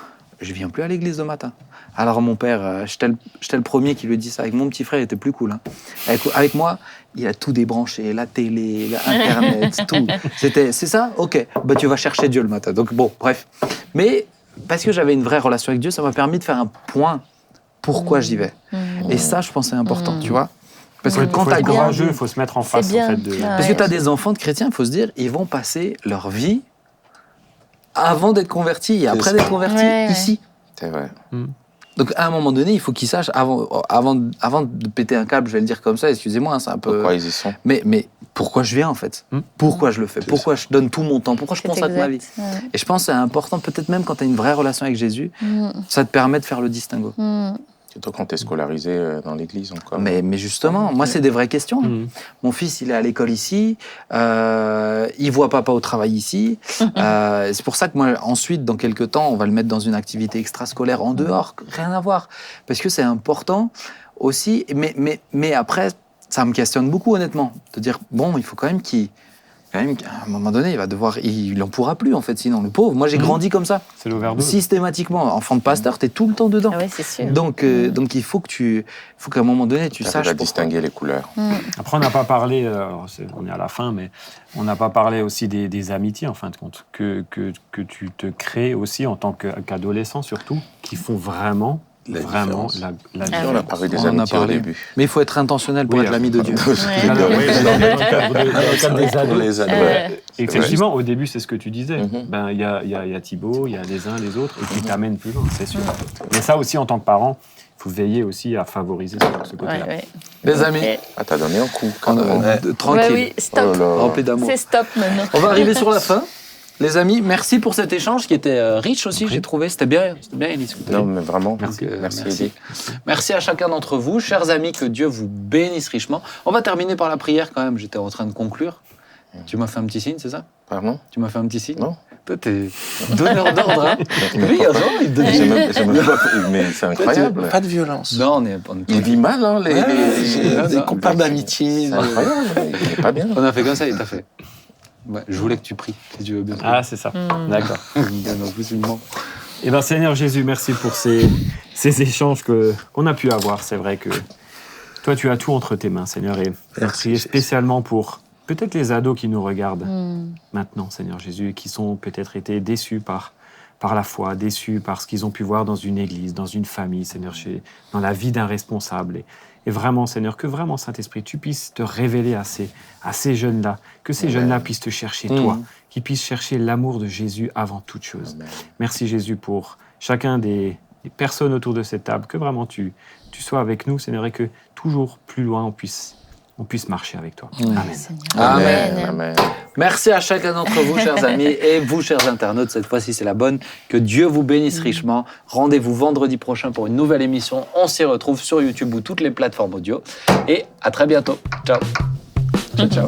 je viens plus à l'église le matin. Alors, mon père, j'étais le premier qui lui dit ça. Avec mon petit frère, il était plus cool. Avec moi, il a tout débranché, la télé, Internet, tout. C'est ça ? Ok. Tu vas chercher Dieu le matin. Donc, bon, bref. Mais parce que j'avais une vraie relation avec Dieu, ça m'a permis de faire un point. Pourquoi j'y vais ? Et ça, je pense, c'est important, tu vois ? Parce que quand tu as courageux, il faut se mettre en face. En fait, parce que tu as des enfants de chrétiens, il faut se dire, ils vont passer leur vie avant d'être convertis et après d'être convertis ici. C'est vrai. Donc à un moment donné, il faut qu'ils sachent, avant de péter un câble, je vais le dire comme ça, excusez-moi, c'est un peu... Pourquoi ils y sont ? Mais pourquoi je viens en fait ? Pourquoi je le fais ? Pourquoi je donne tout mon temps ? Pourquoi je consacre ma vie ? Et je pense que c'est important, peut-être même quand tu as une vraie relation avec Jésus, ça te permet de faire le distinguo. Surtout quand tu es scolarisé dans l'église encore. Mais justement, moi, c'est des vraies questions. Mon fils, il est à l'école ici, il voit papa au travail ici. C'est pour ça que moi, ensuite, dans quelques temps, on va le mettre dans une activité extrascolaire en dehors, rien à voir. Parce que c'est important aussi. Mais après, ça me questionne beaucoup, honnêtement. De dire, bon, il faut quand même qu'à un moment donné, il n'en pourra plus, en fait, sinon, le pauvre. Moi, j'ai grandi comme ça. C'est l'overdose. Systématiquement. Enfant de pasteur, t'es tout le temps dedans. Ah ouais, c'est sûr. Donc il faut qu'à un moment donné, tu saches. À distinguer les couleurs. Après, on n'a pas parlé, on est à la fin, mais on n'a pas parlé aussi des amitiés, en fin de compte, que tu te crées aussi en tant qu'adolescent, surtout, qui font vraiment la différence. On a parlé des amitiés au début. Mais il faut être intentionnel pour être l'ami de Dieu. Dans le cadre des ados. Les ados. Effectivement, au début, c'est ce que tu disais. Il y a Thibaut, il y a les uns, les autres, et qui t'amènent plus loin, c'est sûr. Mais ça aussi, en tant que parent, il faut veiller aussi à favoriser ce côté-là. Les amis, t'as donné un coup. tranquille. Oui, stop. Rempli d'amour. C'est stop maintenant. On va arriver sur la fin. Les amis, merci pour cet échange qui était riche aussi, j'ai trouvé. C'était bien, Élise. Non, mais vraiment, merci. Merci. Merci à chacun d'entre vous. Chers amis, que Dieu vous bénisse richement. On va terminer par la prière quand même. J'étais en train de conclure. Tu m'as fait un petit signe, c'est ça? Pardon? Tu m'as fait un petit signe? Non. Toi, t'es donneur d'ordre, hein? Lui, il a genre, il donne. Mais c'est incroyable. Pas de violence. Non, on est Il vit mal, hein, Dès qu'on parle d'amitié. C'est incroyable, il est pas bien. On a fait comme ça, il t'a fait. Ouais, je voulais que tu pries, si tu veux bien. Ah, c'est ça. D'accord. En plus, il me ment. Eh bien, Seigneur Jésus, merci pour ces échanges qu'on a pu avoir. C'est vrai que toi, tu as tout entre tes mains, Seigneur. Et merci spécialement pour peut-être les ados qui nous regardent maintenant, Seigneur Jésus, et qui sont peut-être été déçus par la foi, déçus par ce qu'ils ont pu voir dans une église, dans une famille, Seigneur, dans la vie d'un responsable. Et vraiment, Seigneur, que vraiment, Saint-Esprit, tu puisses te révéler à ces jeunes-là, que ces jeunes-là puissent te chercher, toi, qu'ils puissent chercher l'amour de Jésus avant toute chose. Amen. Merci, Jésus, pour chacun des personnes autour de cette table, que vraiment tu sois avec nous, Seigneur, et que toujours plus loin, on puisse marcher avec toi. Amen. Amen. Merci à chacun d'entre vous, chers amis, et vous, chers internautes. Cette fois-ci, c'est la bonne. Que Dieu vous bénisse richement. Rendez-vous vendredi prochain pour une nouvelle émission. On s'y retrouve sur YouTube ou toutes les plateformes audio. Et à très bientôt. Ciao. Ciao, ciao.